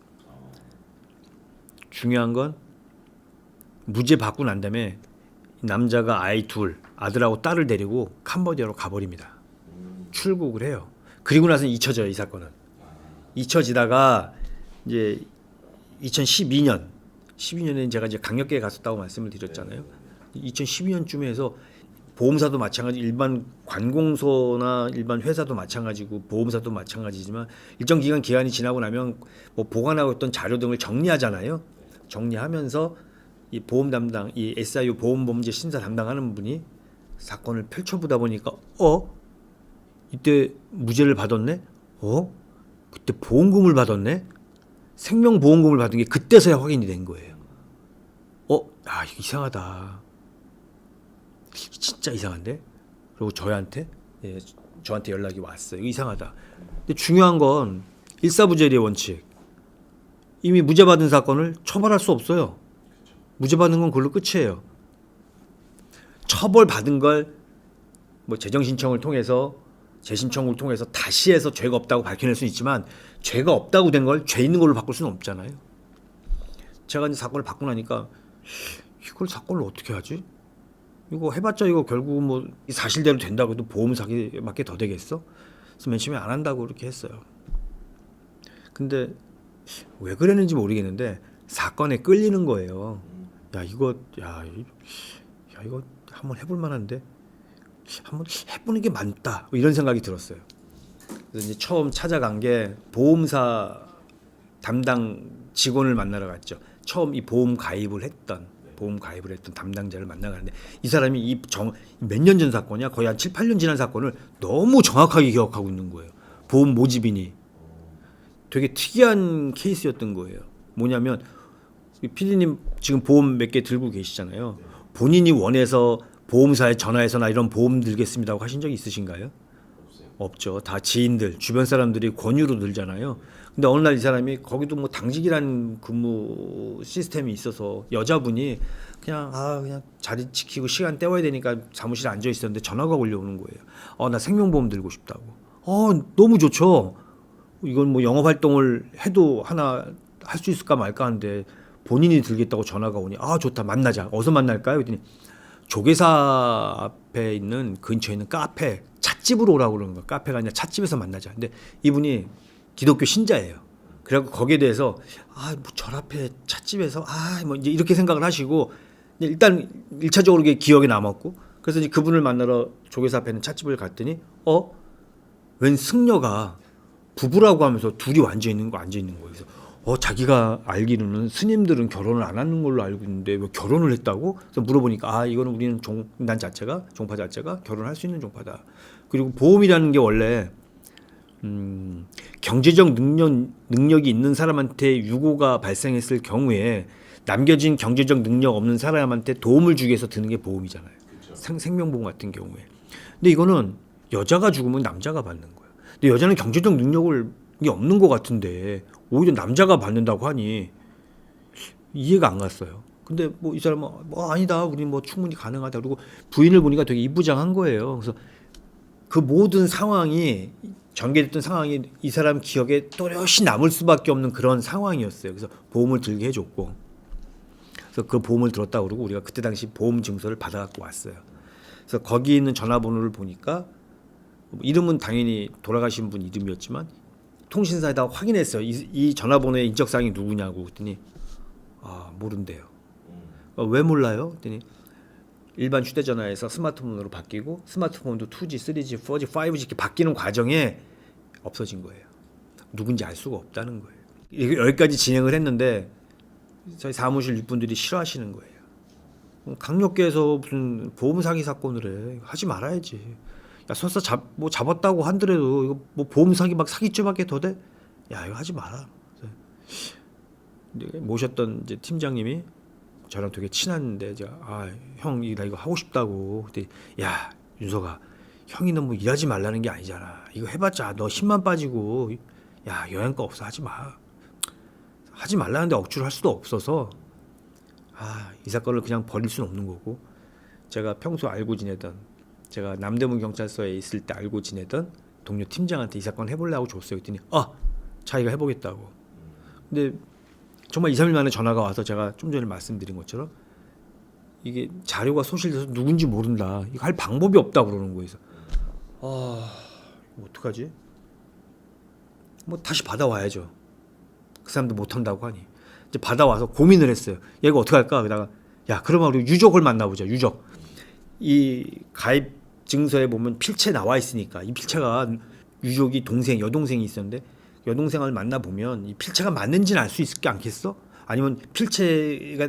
중요한 건 무죄 받고 난 다음에 남자가 아이 둘, 아들하고 딸을 데리고 캄보디아로 가버립니다. 출국을 해요. 그리고 나서 잊혀져요, 이 사건은. 잊혀지다가 이제 12년에 제가 이제 강력계에 갔었다고 말씀을 드렸잖아요. 2012년쯤에 해서 보험사도 마찬가지, 일반 관공서나 일반 회사도 마찬가지고 보험사도 마찬가지지만 일정 기간이 지나고 나면 뭐 보관하고 있던 자료 등을 정리하잖아요. 정리하면서 이 보험 담당, 이 SIU 보험범죄 심사 담당하는 분이 사건을 펼쳐보다 보니까 이때 무죄를 받았네? 그때 보험금을 받았네? 생명보험금을 받은 게 그때서야 확인이 된 거예요. 이거 이상하다. 진짜 이상한데? 그리고 저한테 연락이 왔어요. 이거 이상하다. 근데 중요한 건 일사부재리의 원칙. 이미 무죄 받은 사건을 처벌할 수 없어요. 무죄 받는 건 그걸로 끝이에요. 처벌 받은 걸 뭐 재정 신청을 통해서, 재신청을 통해서 다시 해서 죄가 없다고 밝혀낼 수는 있지만 죄가 없다고 된 걸 죄 있는 걸로 바꿀 수는 없잖아요. 제가 이제 사건을 받고 나니까 이걸 사건을 어떻게 하지? 이거 해봤자 이거 결국 뭐 사실대로 된다고 해도 보험 사기밖에 더 되겠어? 그래서 맨 처음에 안 한다고 그렇게 했어요. 근데 왜 그랬는지 모르겠는데 사건에 끌리는 거예요. 야 이거 한번 해볼 만한데 한번 해보는 게 맞다 뭐 이런 생각이 들었어요. 그래서 이제 처음 찾아간 게 보험사 담당 직원을 만나러 갔죠. 처음 이 보험 가입을 했던 담당자를 만나러 갔는데 이 사람이 몇 년 전 사건이야. 거의 한 7, 8년 지난 사건을 너무 정확하게 기억하고 있는 거예요. 보험 모집인이. 되게 특이한 케이스였던 거예요. 뭐냐면 PD님 지금 보험 몇 개 들고 계시잖아요. 본인이 원해서 보험사에 전화해서나 이런 보험 들겠습니다 하고 하신 적이 있으신가요? 없죠. 다 지인들, 주변 사람들이 권유로 들잖아요. 근데 어느 날 이 사람이 거기도 뭐 당직이라는 근무 시스템이 있어서 여자분이 그냥 자리 지키고 시간 때워야 되니까 사무실에 앉아 있었는데 전화가 올려오는 거예요. 나 생명보험 들고 싶다고. 너무 좋죠. 이건 뭐 영업 활동을 해도 하나 할 수 있을까 말까 하는데 본인이 들겠다고 전화가 오니 좋다 만나자. 어디서 만날까요? 그랬더니 조계사 앞에 있는 근처에 있는 카페 찻집으로 오라고 그러는 거야. 카페가 아니라 찻집에서 만나자. 근데 이분이 기독교 신자예요. 그래갖고 거기에 대해서 뭐 절 앞에 찻집에서 뭐 이제 이렇게 생각을 하시고 일단 1차적으로 그게 기억에 남았고 그래서 이제 그분을 만나러 조계사 앞에 있는 찻집을 갔더니 웬 승려가 부부라고 하면서 둘이 앉아 있는 거예요. 그래서 자기가 알기로는 스님들은 결혼을 안 하는 걸로 알고 있는데 왜 결혼을 했다고? 그래서 물어보니까 이거는 우리는 종파 자체가 결혼할 수 있는 종파다. 그리고 보험이라는 게 원래 경제적 능력이 있는 사람한테 유고가 발생했을 경우에 남겨진 경제적 능력 없는 사람한테 도움을 주기 위해서 드는 게 보험이잖아요. 생명보험 같은 경우에. 근데 이거는 여자가 죽으면 남자가 받는 거예요. 근데 여자는 경제적 능력이 없는 것 같은데 오히려 남자가 받는다고 하니 이해가 안 갔어요. 근데 뭐 이 사람은 아니다. 우리 뭐 충분히 가능하다. 그리고 부인을 보니까 되게 이부장한 거예요. 그래서 그 모든 상황이 전개됐던 상황이 이 사람 기억에 또렷이 남을 수밖에 없는 그런 상황이었어요. 그래서 보험을 들게 해줬고, 그래서 그 보험을 들었다고 그러고 우리가 그때 당시 보험 증서를 받아갖고 왔어요. 그래서 거기 있는 전화번호를 보니까 이름은 당연히 돌아가신 분 이름이었지만 통신사에다 확인했어요. 이 전화번호의 인적사항이 누구냐고 그랬더니 모른대요. 왜 몰라요? 그랬더니 일반 휴대전화에서 스마트폰으로 바뀌고 스마트폰도 2G, 3G, 4G, 5G 이렇게 바뀌는 과정에 없어진 거예요. 누군지 알 수가 없다는 거예요. 여기까지 진행을 했는데 저희 사무실 윗분들이 싫어하시는 거예요. 강력계에서 무슨 보험 사기 사건을 해. 하지 말아야지. 야, 설사 잡았다고 한더라도 이거 뭐 보험 사기 막 사기죄밖에 더 돼? 야, 이거 하지 마라. 모셨던 이제 팀장님이 저랑 되게 친한데 제가 형 나 이거 하고 싶다고. 근데 야, 윤석아, 형이 너무 일하지 말라는 게 아니잖아. 이거 해봤자 너 힘만 빠지고 야, 영양가 없어. 하지 마. 하지 말라는데 억지로 할 수도 없어서 이 사건을 그냥 버릴 수는 없는 거고, 제가 평소 알고 지내던, 제가 남대문 경찰서에 있을 때 알고 지내던 동료 팀장한테 이 사건 해보려고 줬어요. 그랬더니 자기가 해보겠다고. 근데 정말 2, 3일 만에 전화가 와서 제가 좀 전에 말씀드린 것처럼 이게 자료가 소실돼서 누군지 모른다. 이거 할 방법이 없다고 그러는 거예요. 그래서 어떡하지? 뭐 다시 받아와야죠. 그 사람도 못한다고 하니. 이제 받아와서 고민을 했어요. 얘가 어떻게 할까? 그러다가 야, 그러면 우리 유족을 만나보자. 유족. 이 가입 증서에 보면 필체 나와 있으니까 이 필체가 유족이 여동생이 있었는데 여동생을 만나보면 이 필체가 맞는지는 알 수 있지 않겠어? 아니면 필체가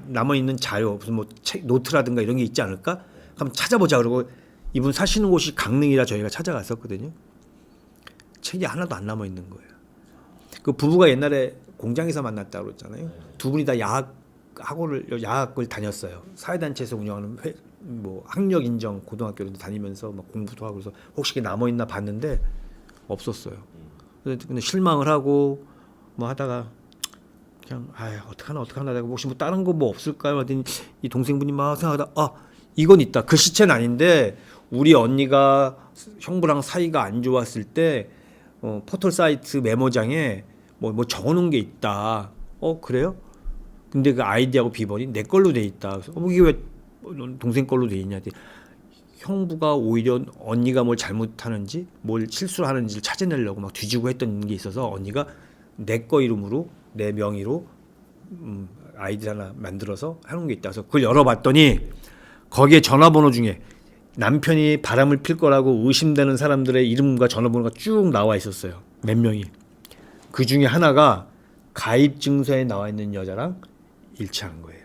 남아있는 자료, 무슨 뭐 책, 노트라든가 이런 게 있지 않을까? 한번 찾아보자. 그러고 이분 사시는 곳이 강릉이라 저희가 찾아갔었거든요. 책이 하나도 안 남아있는 거예요. 그 부부가 옛날에 공장에서 만났다고 그랬잖아요. 두 분이 다 야학을 다녔어요. 사회단체에서 운영하는 학력 인정 고등학교를 다니면서 막 공부도 하고, 그래서 혹시 남아있나 봤는데 없었어요. 근데 실망을 하고 뭐 하다가 그냥 어떡하나 내가 혹시 뭐 다른 거 뭐 없을까요? 하더니 이 동생분이 막 생각하다 이건 있다. 그 시체는 아닌데 우리 언니가 형부랑 사이가 안 좋았을 때 포털 사이트 메모장에 뭐 적어놓은 게 있다. 그래요? 근데 그 아이디하고 비번이 내 걸로 돼 있다. 그래서 이게 왜 넌 동생 걸로 돼 있냐? 형부가 오히려 언니가 뭘 잘못하는지 뭘 실수하는지를 찾아내려고 막 뒤지고 했던 게 있어서 언니가 내 거 이름으로 내 명의로 아이디 하나 만들어서 하는 게 있다. 그래서 그걸 열어봤더니 거기에 전화번호 중에 남편이 바람을 필 거라고 의심되는 사람들의 이름과 전화번호가 쭉 나와 있었어요. 몇 명이. 그 중에 하나가 가입 증서에 나와 있는 여자랑 일치하는 거예요.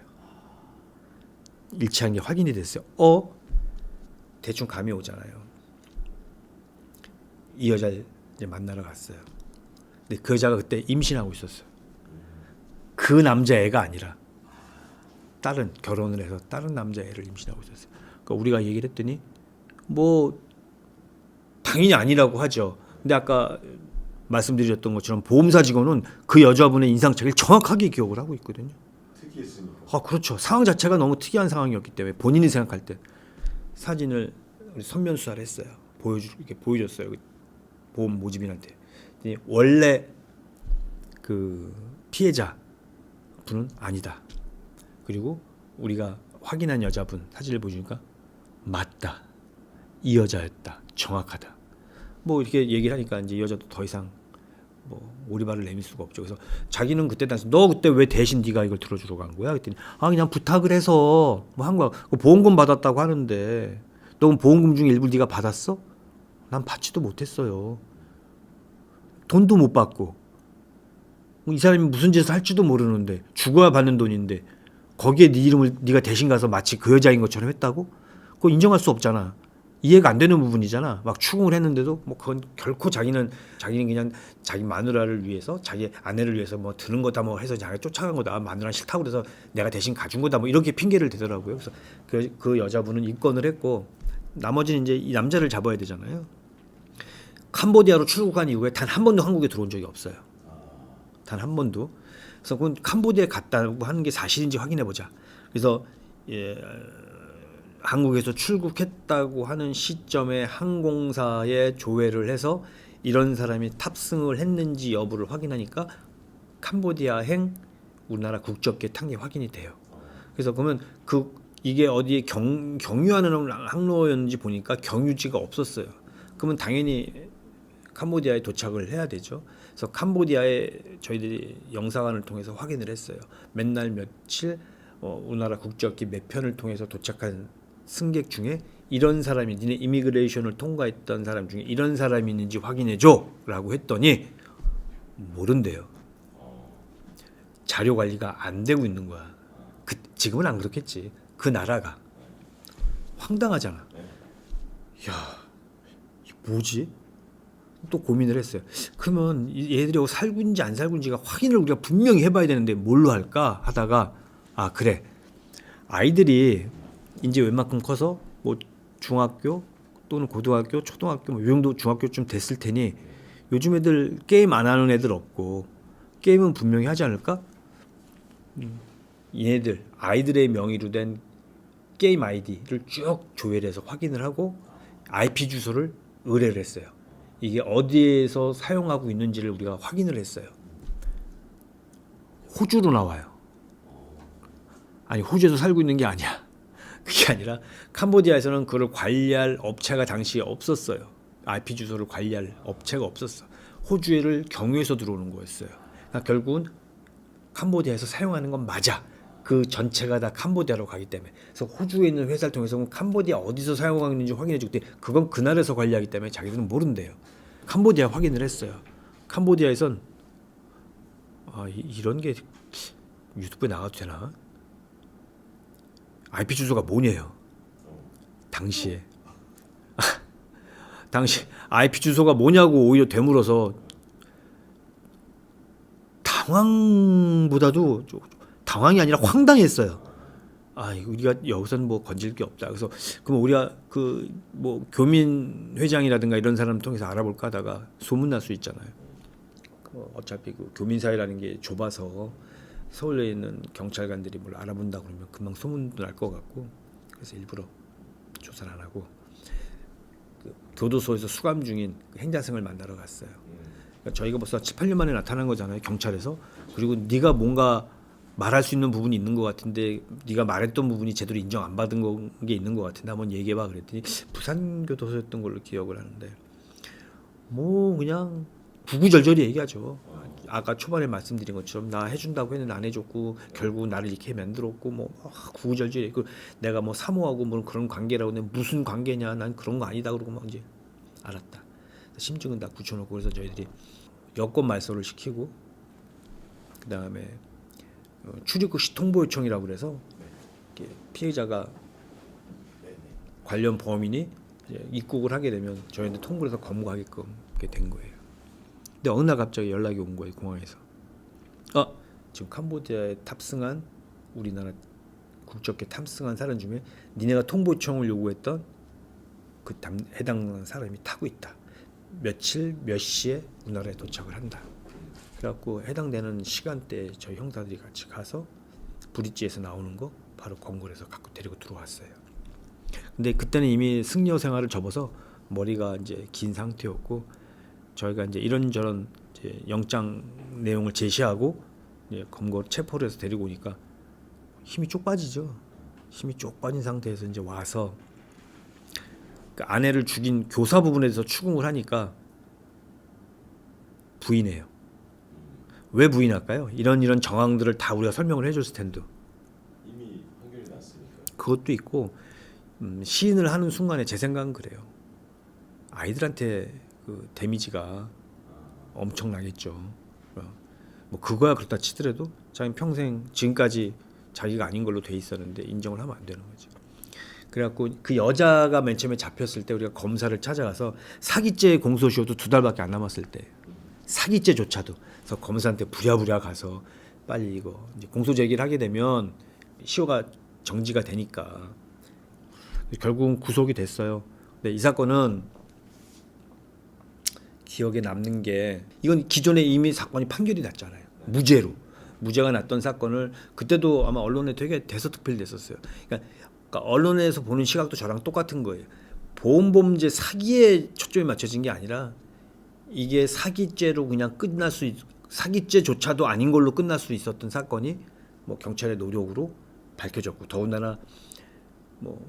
일치한 게 확인이 됐어요. 대충 감이 오잖아요. 이 여자를 이제 만나러 갔어요. 근데 그 여자가 그때 임신하고 있었어요. 그 남자애가 아니라 다른 결혼을 해서 다른 남자애를 임신하고 있었어요. 그러니까 우리가 얘기를 했더니 뭐 당연히 아니라고 하죠. 근데 아까 말씀드렸던 것처럼 보험사 직원은 그 여자분의 인상착의를 정확하게 기억을 하고 있거든요. 특이했으니까. 그렇죠. 상황 자체가 너무 특이한 상황이었기 때문에 본인이 생각할 때 사진을 우리 선면 수사를 했어요. 이렇게 보여줬어요. 보험 모집인한테. 원래 그 피해자 분은 아니다. 그리고 우리가 확인한 여자분 사진을 보여주니까 맞다. 이 여자였다. 정확하다. 뭐 이렇게 얘기를 하니까 이제 이 여자도 더 이상 뭐 오리발을 내밀 수가 없죠. 그래서 자기는 그때 당시 너 그때 왜 대신 네가 이걸 들어주러 간 거야? 그랬더니 그냥 부탁을 해서 뭐 한 거야. 보험금 받았다고 하는데 너 그럼 보험금 중에 일부 네가 받았어? 난 받지도 못했어요. 돈도 못 받고 이 사람이 무슨 짓을 할지도 모르는데 죽어야 받는 돈인데 거기에 네 이름을 네가 대신 가서 마치 그 여자인 것처럼 했다고? 그거 인정할 수 없잖아. 이해가 안 되는 부분이잖아. 막 추궁을 했는데도 뭐 그건 결코 자기는 그냥 자기 마누라를 위해서 자기 아내를 위해서 뭐 드는 거다 뭐 해서 자기가 쫓아간 거다. 마누라 싫다고 그래서 내가 대신 가준 거다 뭐 이렇게 핑계를 대더라고요. 그래서 그 여자분은 입건을 했고 나머지는 이제 이 남자를 잡아야 되잖아요. 캄보디아로 출국한 이후에 단 한 번도 한국에 들어온 적이 없어요. 단 한 번도. 그래서 그건 캄보디아에 갔다고 하는 게 사실인지 확인해 보자. 그래서 한국에서 출국했다고 하는 시점에 항공사에 조회를 해서 이런 사람이 탑승을 했는지 여부를 확인하니까 캄보디아행 우리나라 국적계 탕이 확인이 돼요. 그래서 그러면 이게 어디에 경유하는 항로였는지 보니까 경유지가 없었어요. 그러면 당연히 캄보디아에 도착을 해야 되죠. 그래서 캄보디아에 저희들이 영사관을 통해서 확인을 했어요. 맨날 며칠 우리나라 국적기 몇 편을 통해서 도착한 승객 중에 이런 사람이 니네 이미그레이션을 통과했던 사람 중에 이런 사람이 있는지 확인해줘 라고 했더니 모른대요. 자료 관리가 안 되고 있는 거야. 지금은 안 그렇겠지. 그 나라가 황당하잖아. 야, 이게 뭐지? 또 고민을 했어요. 그러면 얘들이 살고 있는지 안 살고 있는지가 확인을 우리가 분명히 해봐야 되는데 뭘로 할까 하다가 그래. 아이들이 이제 웬만큼 커서 뭐 중학교 또는 고등학교, 초등학교 뭐 이 정도 중학교쯤 됐을 테니 요즘 애들 게임 안 하는 애들 없고 게임은 분명히 하지 않을까? 얘네들 아이들의 명의로 된 게임 아이디를 쭉 조회를 해서 확인을 하고 IP 주소를 의뢰를 했어요. 이게 어디에서 사용하고 있는지를 우리가 확인을 했어요. 호주로 나와요. 아니 호주에서 살고 있는 게 아니야. 그게 아니라 캄보디아에서는 그걸 관리할 업체가 당시에 없었어요. IP 주소를 관리할 업체가 없었어. 호주에를 경유해서 들어오는 거였어요. 그러니까 결국은 캄보디아에서 사용하는 건 맞아. 그 전체가 다 캄보디아로 가기 때문에. 그래서 호주에 있는 회사를 통해서 캄보디아 어디서 사용하고 있는지 확인해 줄 때 그건 그 나라에서 관리하기 때문에 자기들은 모른대요. 캄보디아 확인을 했어요. 캄보디아에선 이런 게 유튜브에 나가도 되나? IP 주소가 뭐냐요? 당시에 당시 IP 주소가 뭐냐고 오히려 되물어서 당황보다도 당황이 아니라 황당했어요. 우리가 여기서는 뭐 건질 게 없다. 그래서 그럼 우리가 그 뭐 교민 회장이라든가 이런 사람 통해서 알아볼까 하다가 소문 날 수 있잖아요. 어차피 그 교민 사회라는 게 좁아서 서울에 있는 경찰관들이 뭘 알아본다 그러면 금방 소문도 날 것 같고 그래서 일부러 조사를 안 하고 그 교도소에서 수감 중인 그 행자생을 만나러 갔어요. 그러니까 저희가 벌써 7, 8년 만에 나타난 거잖아요. 경찰에서. 그리고 네가 뭔가 말할 수 있는 부분이 있는 것 같은데 네가 말했던 부분이 제대로 인정 안 받은 게 있는 것 같은데 한번 얘기해봐 그랬더니 부산교도소였던 걸로 기억을 하는데 뭐 그냥 구구절절히 얘기하죠. 아까 초반에 말씀드린 것처럼 나 해준다고 했는데 안 해줬고 결국 나를 이렇게 만들었고 뭐 구구절절히 그 내가 뭐 사모하고 뭐 그런 관계라고 했는데 무슨 관계냐 난 그런 거 아니다 그러고 막 이제 알았다. 심증은 다 굳혀놓고 그래서 저희들이 여권 말소를 시키고 그 다음에 출입국 시통보 요청이라고 그래서 이렇게 피해자가 관련 범인이 이제 입국을 하게 되면 저희한테 통보를 해서 검거하게끔 이렇게 된 거예요. 근데 어느 날 갑자기 연락이 온 거예요 공항에서. 지금 캄보디아에 탑승한 우리나라 국적계 탑승한 사람 중에 니네가 통보 요청을 요구했던 그 해당 사람이 타고 있다. 며칠 몇 시에 우리나라에 도착을 한다. 그래갖고 해당되는 시간대에 저희 형사들이 같이 가서 브릿지에서 나오는 거 바로 검거를 해서 갖고 데리고 들어왔어요. 근데 그때는 이미 승려 생활을 접어서 머리가 이제 긴 상태였고 저희가 이제 이런저런 이제 영장 내용을 제시하고 이제 검거 체포를 해서 데리고 오니까 힘이 쪽 빠지죠. 힘이 쪽 빠진 상태에서 이제 와서 그 아내를 죽인 교사 부분에 대해서 추궁을 하니까 부인해요. 왜 부인할까요? 이런 정황들을 다 우리가 설명을 해줬을 텐데 이미 판결이 났으니까. 그것도 있고 시인을 하는 순간에 제 생각은 그래요. 아이들한테 그 데미지가 엄청나겠죠. 뭐 그거야 그렇다 치더라도 자기 평생 지금까지 자기가 아닌 걸로 돼 있었는데 인정을 하면 안 되는 거죠. 그래갖고 그 여자가 맨 처음에 잡혔을 때 우리가 검사를 찾아가서 사기죄 공소시효도 2달밖에 안 남았을 때 사기죄조차도 그래서 검사한테 부랴부랴 가서 빨리 이거 이제 공소 제기를 하게 되면 시효가 정지가 되니까 결국은 구속이 됐어요. 근데 이 사건은 기억에 남는 게 이건 기존에 이미 사건이 판결이 났잖아요. 무죄가 났던 사건을 그때도 아마 언론에 되게 대서특필됐었어요. 그러니까 언론에서 보는 시각도 저랑 똑같은 거예요. 보험범죄 사기에 초점이 맞춰진 게 아니라 이게 사기죄로 그냥 끝날 수 사기죄조차도 아닌 걸로 끝날 수 있었던 사건이 뭐 경찰의 노력으로 밝혀졌고 더군다나 뭐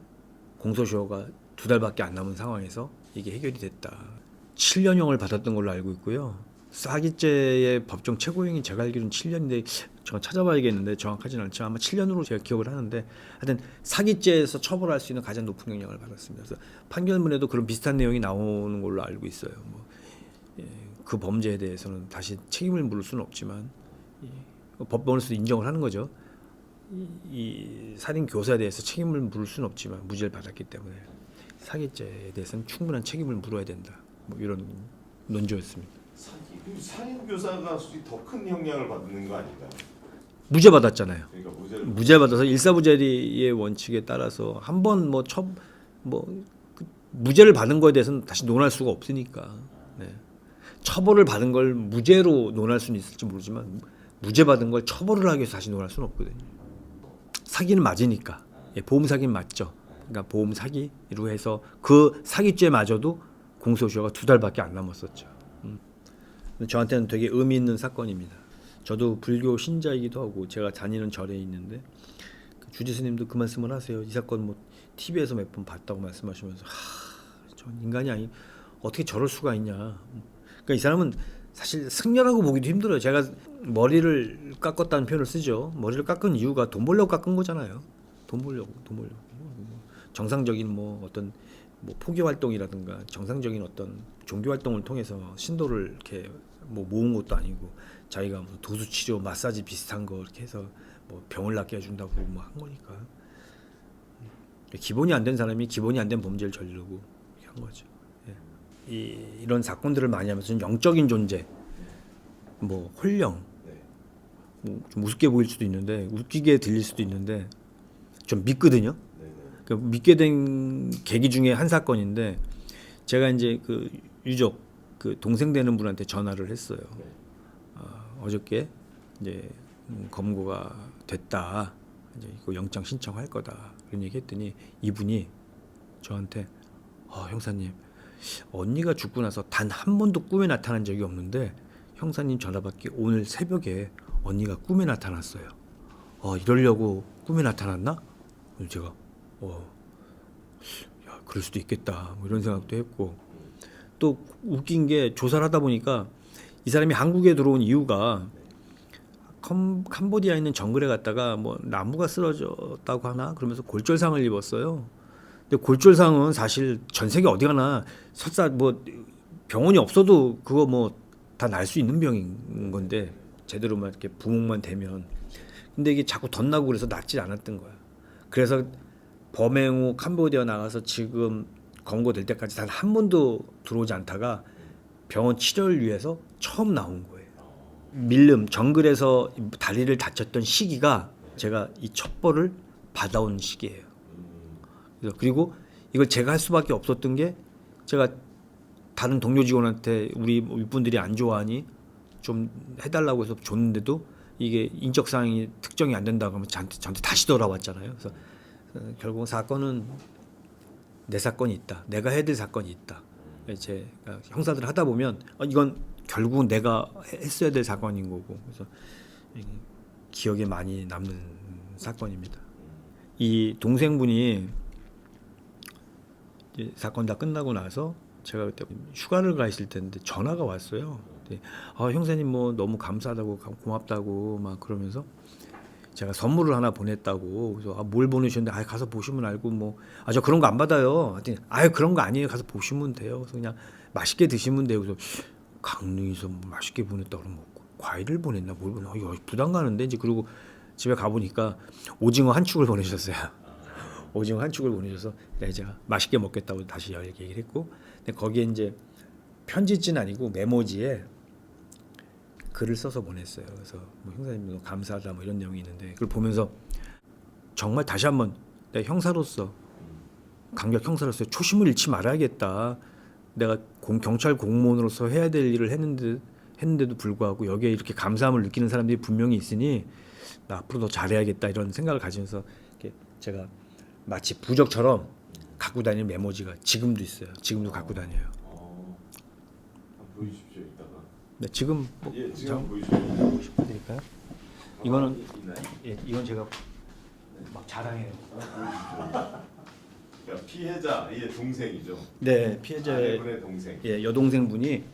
공소시효가 2달밖에 안 남은 상황에서 이게 해결이 됐다. 7년형을 받았던 걸로 알고 있고요. 사기죄의 법정 최고형이 제가 알기로는 7년인데 제가 찾아봐야겠는데 정확하지는 않지만 아마 7년으로 제가 기억을 하는데 하여튼 사기죄에서 처벌할 수 있는 가장 높은 형량을 받았습니다. 그래서 판결문에도 그런 비슷한 내용이 나오는 걸로 알고 있어요. 뭐, 그 범죄에 대해서는 다시 책임을 물을 수는 없지만 법원에서도 인정을 하는 거죠. 이 살인 교사에 대해서 책임을 물을 수는 없지만 무죄를 받았기 때문에 사기죄에 대해서는 충분한 책임을 물어야 된다. 뭐 이런 논조였습니다. 살인 교사가 솔직히 더 큰 형량을 받는 거 아닌가요? 무죄 받았잖아요. 그러니까 무죄 받아서 일사부재리의 원칙에 따라서 한 번 무죄를 받은 거에 대해서는 다시 논할 수가 없으니까. 네. 처벌을 받은 걸 무죄로 논할 수는 있을지 모르지만 무죄 받은 걸 처벌을 하기 위해서 다시 논할 수는 없거든요. 사기는 맞으니까. 보험 사기는 맞죠. 그러니까 보험 사기로 해서 그 사기죄마저도 공소시효가 2달밖에 안 남았었죠. 저한테는 되게 의미 있는 사건입니다. 저도 불교 신자이기도 하고 제가 다니는 절에 있는데 그 주지 스님도 그 말씀을 하세요. 이 사건 뭐 TV에서 몇 번 봤다고 말씀하시면서 전 인간이 아니 어떻게 저럴 수가 있냐. 그러니까 이 사람은 사실 승려라고 보기도 힘들어요. 제가 머리를 깎았다는 표현을 쓰죠. 머리를 깎은 이유가 돈 벌려고 깎은 거잖아요. 돈 벌려고. 정상적인 뭐 어떤 뭐 포교 활동이라든가 정상적인 어떤 종교 활동을 통해서 신도를 이렇게 뭐 모은 것도 아니고 자기가 뭐 도수 치료, 마사지 비슷한 거 이렇게 해서 뭐 병을 낫게 해준다고 뭐 한 거니까 기본이 안 된 사람이 기본이 안 된 범죄를 저지르고 이렇게 한 거죠. 이런 사건들을 많이 하면서 영적인 존재, 뭐 혼령, 뭐 좀 우습게 보일 수도 있는데 웃기게 들릴 수도 있는데 좀 믿거든요. 그러니까 믿게 된 계기 중에 한 사건인데 제가 이제 그 유족 그 동생 되는 분한테 전화를 했어요. 어저께 이제 검거가 됐다. 이제 이거 영장 신청할 거다. 그런 얘기했더니 이분이 저한테 형사님 언니가 죽고 나서 단 한 번도 꿈에 나타난 적이 없는데 형사님 전화 받기 오늘 새벽에 언니가 꿈에 나타났어요. 이러려고 꿈에 나타났나? 그래서 제가 야, 그럴 수도 있겠다 뭐 이런 생각도 했고, 또 웃긴 게 조사를 하다 보니까 이 사람이 한국에 들어온 이유가 캄보디아에 있는 정글에 갔다가 뭐 나무가 쓰러졌다고 하나 그러면서 골절상을 입었어요. 근데 골절상은 사실 전 세계 어디 가나 설사 뭐 병원이 없어도 그거 뭐 다 날 수 있는 병인 건데 제대로만 이렇게 부목만 되면. 근데 이게 자꾸 덧나고 그래서 낫지 않았던 거야. 그래서 범행 후 캄보디아 나가서 지금 검거될 때까지 단 한 번도 들어오지 않다가 병원 치료를 위해서 처음 나온 거예요. 밀름 정글에서 다리를 다쳤던 시기가 제가 이 첩보를 받아온 시기예요. 그리고 이걸 제가 할 수밖에 없었던 게, 제가 다른 동료 직원한테 우리 윗분들이 안 좋아하니 좀 해달라고 해서 줬는데도 이게 인적 사항이 특정이 안 된다고 하면 저한테 다시 돌아왔잖아요. 그래서 결국 사건은 내 사건이 있다, 내가 해야 될 사건이 있다. 제가 형사들 하다 보면 이건 결국은 내가 했어야 될 사건인 거고, 그래서 기억에 많이 남는 사건입니다. 이 동생분이 이제 사건 다 끝나고 나서 제가 그때 휴가를 가 있을 텐데 전화가 왔어요. 형사님 뭐 너무 감사하다고 고맙다고 막 그러면서 제가 선물을 하나 보냈다고. 그래서 뭘 보내셨는데 가서 보시면 알고 뭐 저 그런 거 안 받아요. 그런 거 아니에요. 가서 보시면 돼요. 그래서 그냥 맛있게 드시면 돼요. 그래서 강릉에서 뭐 맛있게 보냈다 그러면 뭐 과일을 보냈나 뭘 보냈나 부담 가는데, 이제 그리고 집에 가 보니까 오징어 한 축을 보내주셨어요. 오징어 한 축을 보내줘서 제가 맛있게 먹겠다고 다시 얘기를 했고, 근데 거기에 이제 편지지는 아니고 메모지에 글을 써서 보냈어요. 그래서 뭐 형사님 너무 감사하다 뭐 이런 내용이 있는데, 그걸 보면서 정말 다시 한번 내가 형사로서, 강력 형사로서 초심을 잃지 말아야겠다. 내가 경찰 공무원으로서 해야 될 일을 했는데도 불구하고 여기에 이렇게 감사함을 느끼는 사람들이 분명히 있으니 나 앞으로 더 잘해야겠다 이런 생각을 가지면서 이렇게 제가 마치 부적처럼 갖고 다니는 메모지가 지금도 있어요. 지금도 갖고 다녀요. 한번 보여주십시오 이따가. 네, 지금 뭐 예, 지금 보여주십시오. 드릴까요? 이거는 있나요? 이건 제가 막 자랑해요. 그러니까 피해자의 동생이죠. 네, 피해자의 아내분의 동생. 여동생 분이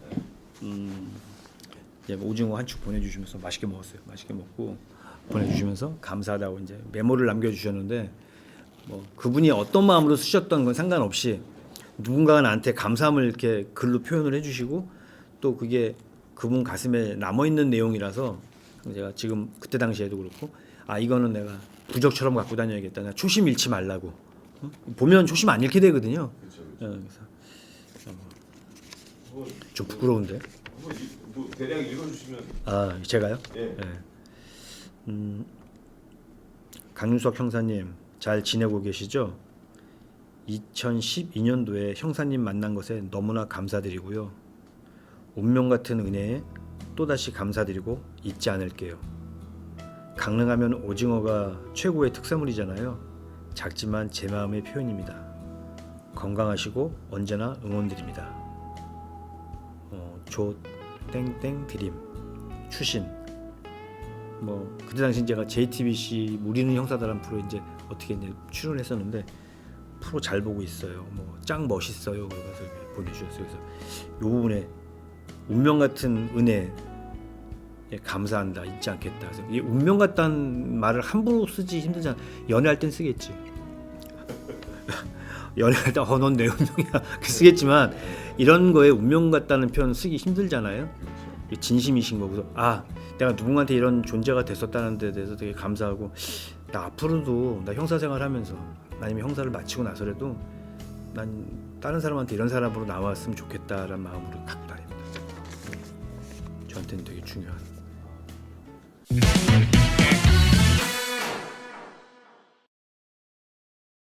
오징어 한 축 보내주시면서 맛있게 먹었어요. 맛있게 먹고 보내주시면서 감사하다고 이제 메모를 남겨주셨는데, 뭐 그분이 어떤 마음으로 쓰셨던 건 상관없이 누군가가 나한테 감사함을 이렇게 글로 표현을 해주시고, 또 그게 그분 가슴에 남아 있는 내용이라서 제가 지금 그때 당시에도 그렇고 이거는 내가 부적처럼 갖고 다녀야겠다. 나 초심 잃지 말라고. 보면 초심 안 잃게 되거든요. 그렇죠. 그래서 좀 부끄러운데. 한번 뭐 대략 읽어주시면. 제가요? 예. 강윤석 형사님 잘 지내고 계시죠? 2012년도에 형사님 만난 것에 너무나 감사드리고요. 운명 같은 은혜에 또다시 감사드리고 잊지 않을게요. 강릉하면 오징어가 최고의 특산물이잖아요. 작지만 제 마음의 표현입니다. 건강하시고 언제나 응원드립니다. 조 땡땡 드림 추신. 뭐 그때 당시 제가 JTBC 우리는 형사다란 프로 이제 어떻게 이제 출연했었는데 프로 잘 보고 있어요. 뭐 짱 멋있어요. 그래서 보내주셨어요. 그래서 이 부분에 운명 같은 은혜 감사한다, 잊지 않겠다. 그래서 이 운명 같다는 말을 함부로 쓰지 힘들잖아. 연애할 땐 쓰겠지. 연애할 때 넌 내 운명이야 쓰겠지만 이런 거에 운명 같다는 표현 쓰기 힘들잖아요. 진심이신 거고, 내가 누군가한테 이런 존재가 됐었다는 데 대해서 되게 감사하고, 나 앞으로도 나 형사 생활하면서 아니면 형사를 마치고 나서라도 난 다른 사람한테 이런 사람으로 나왔으면 좋겠다라는 마음으로 갖고 다닙니다. 저한테는 되게 중요한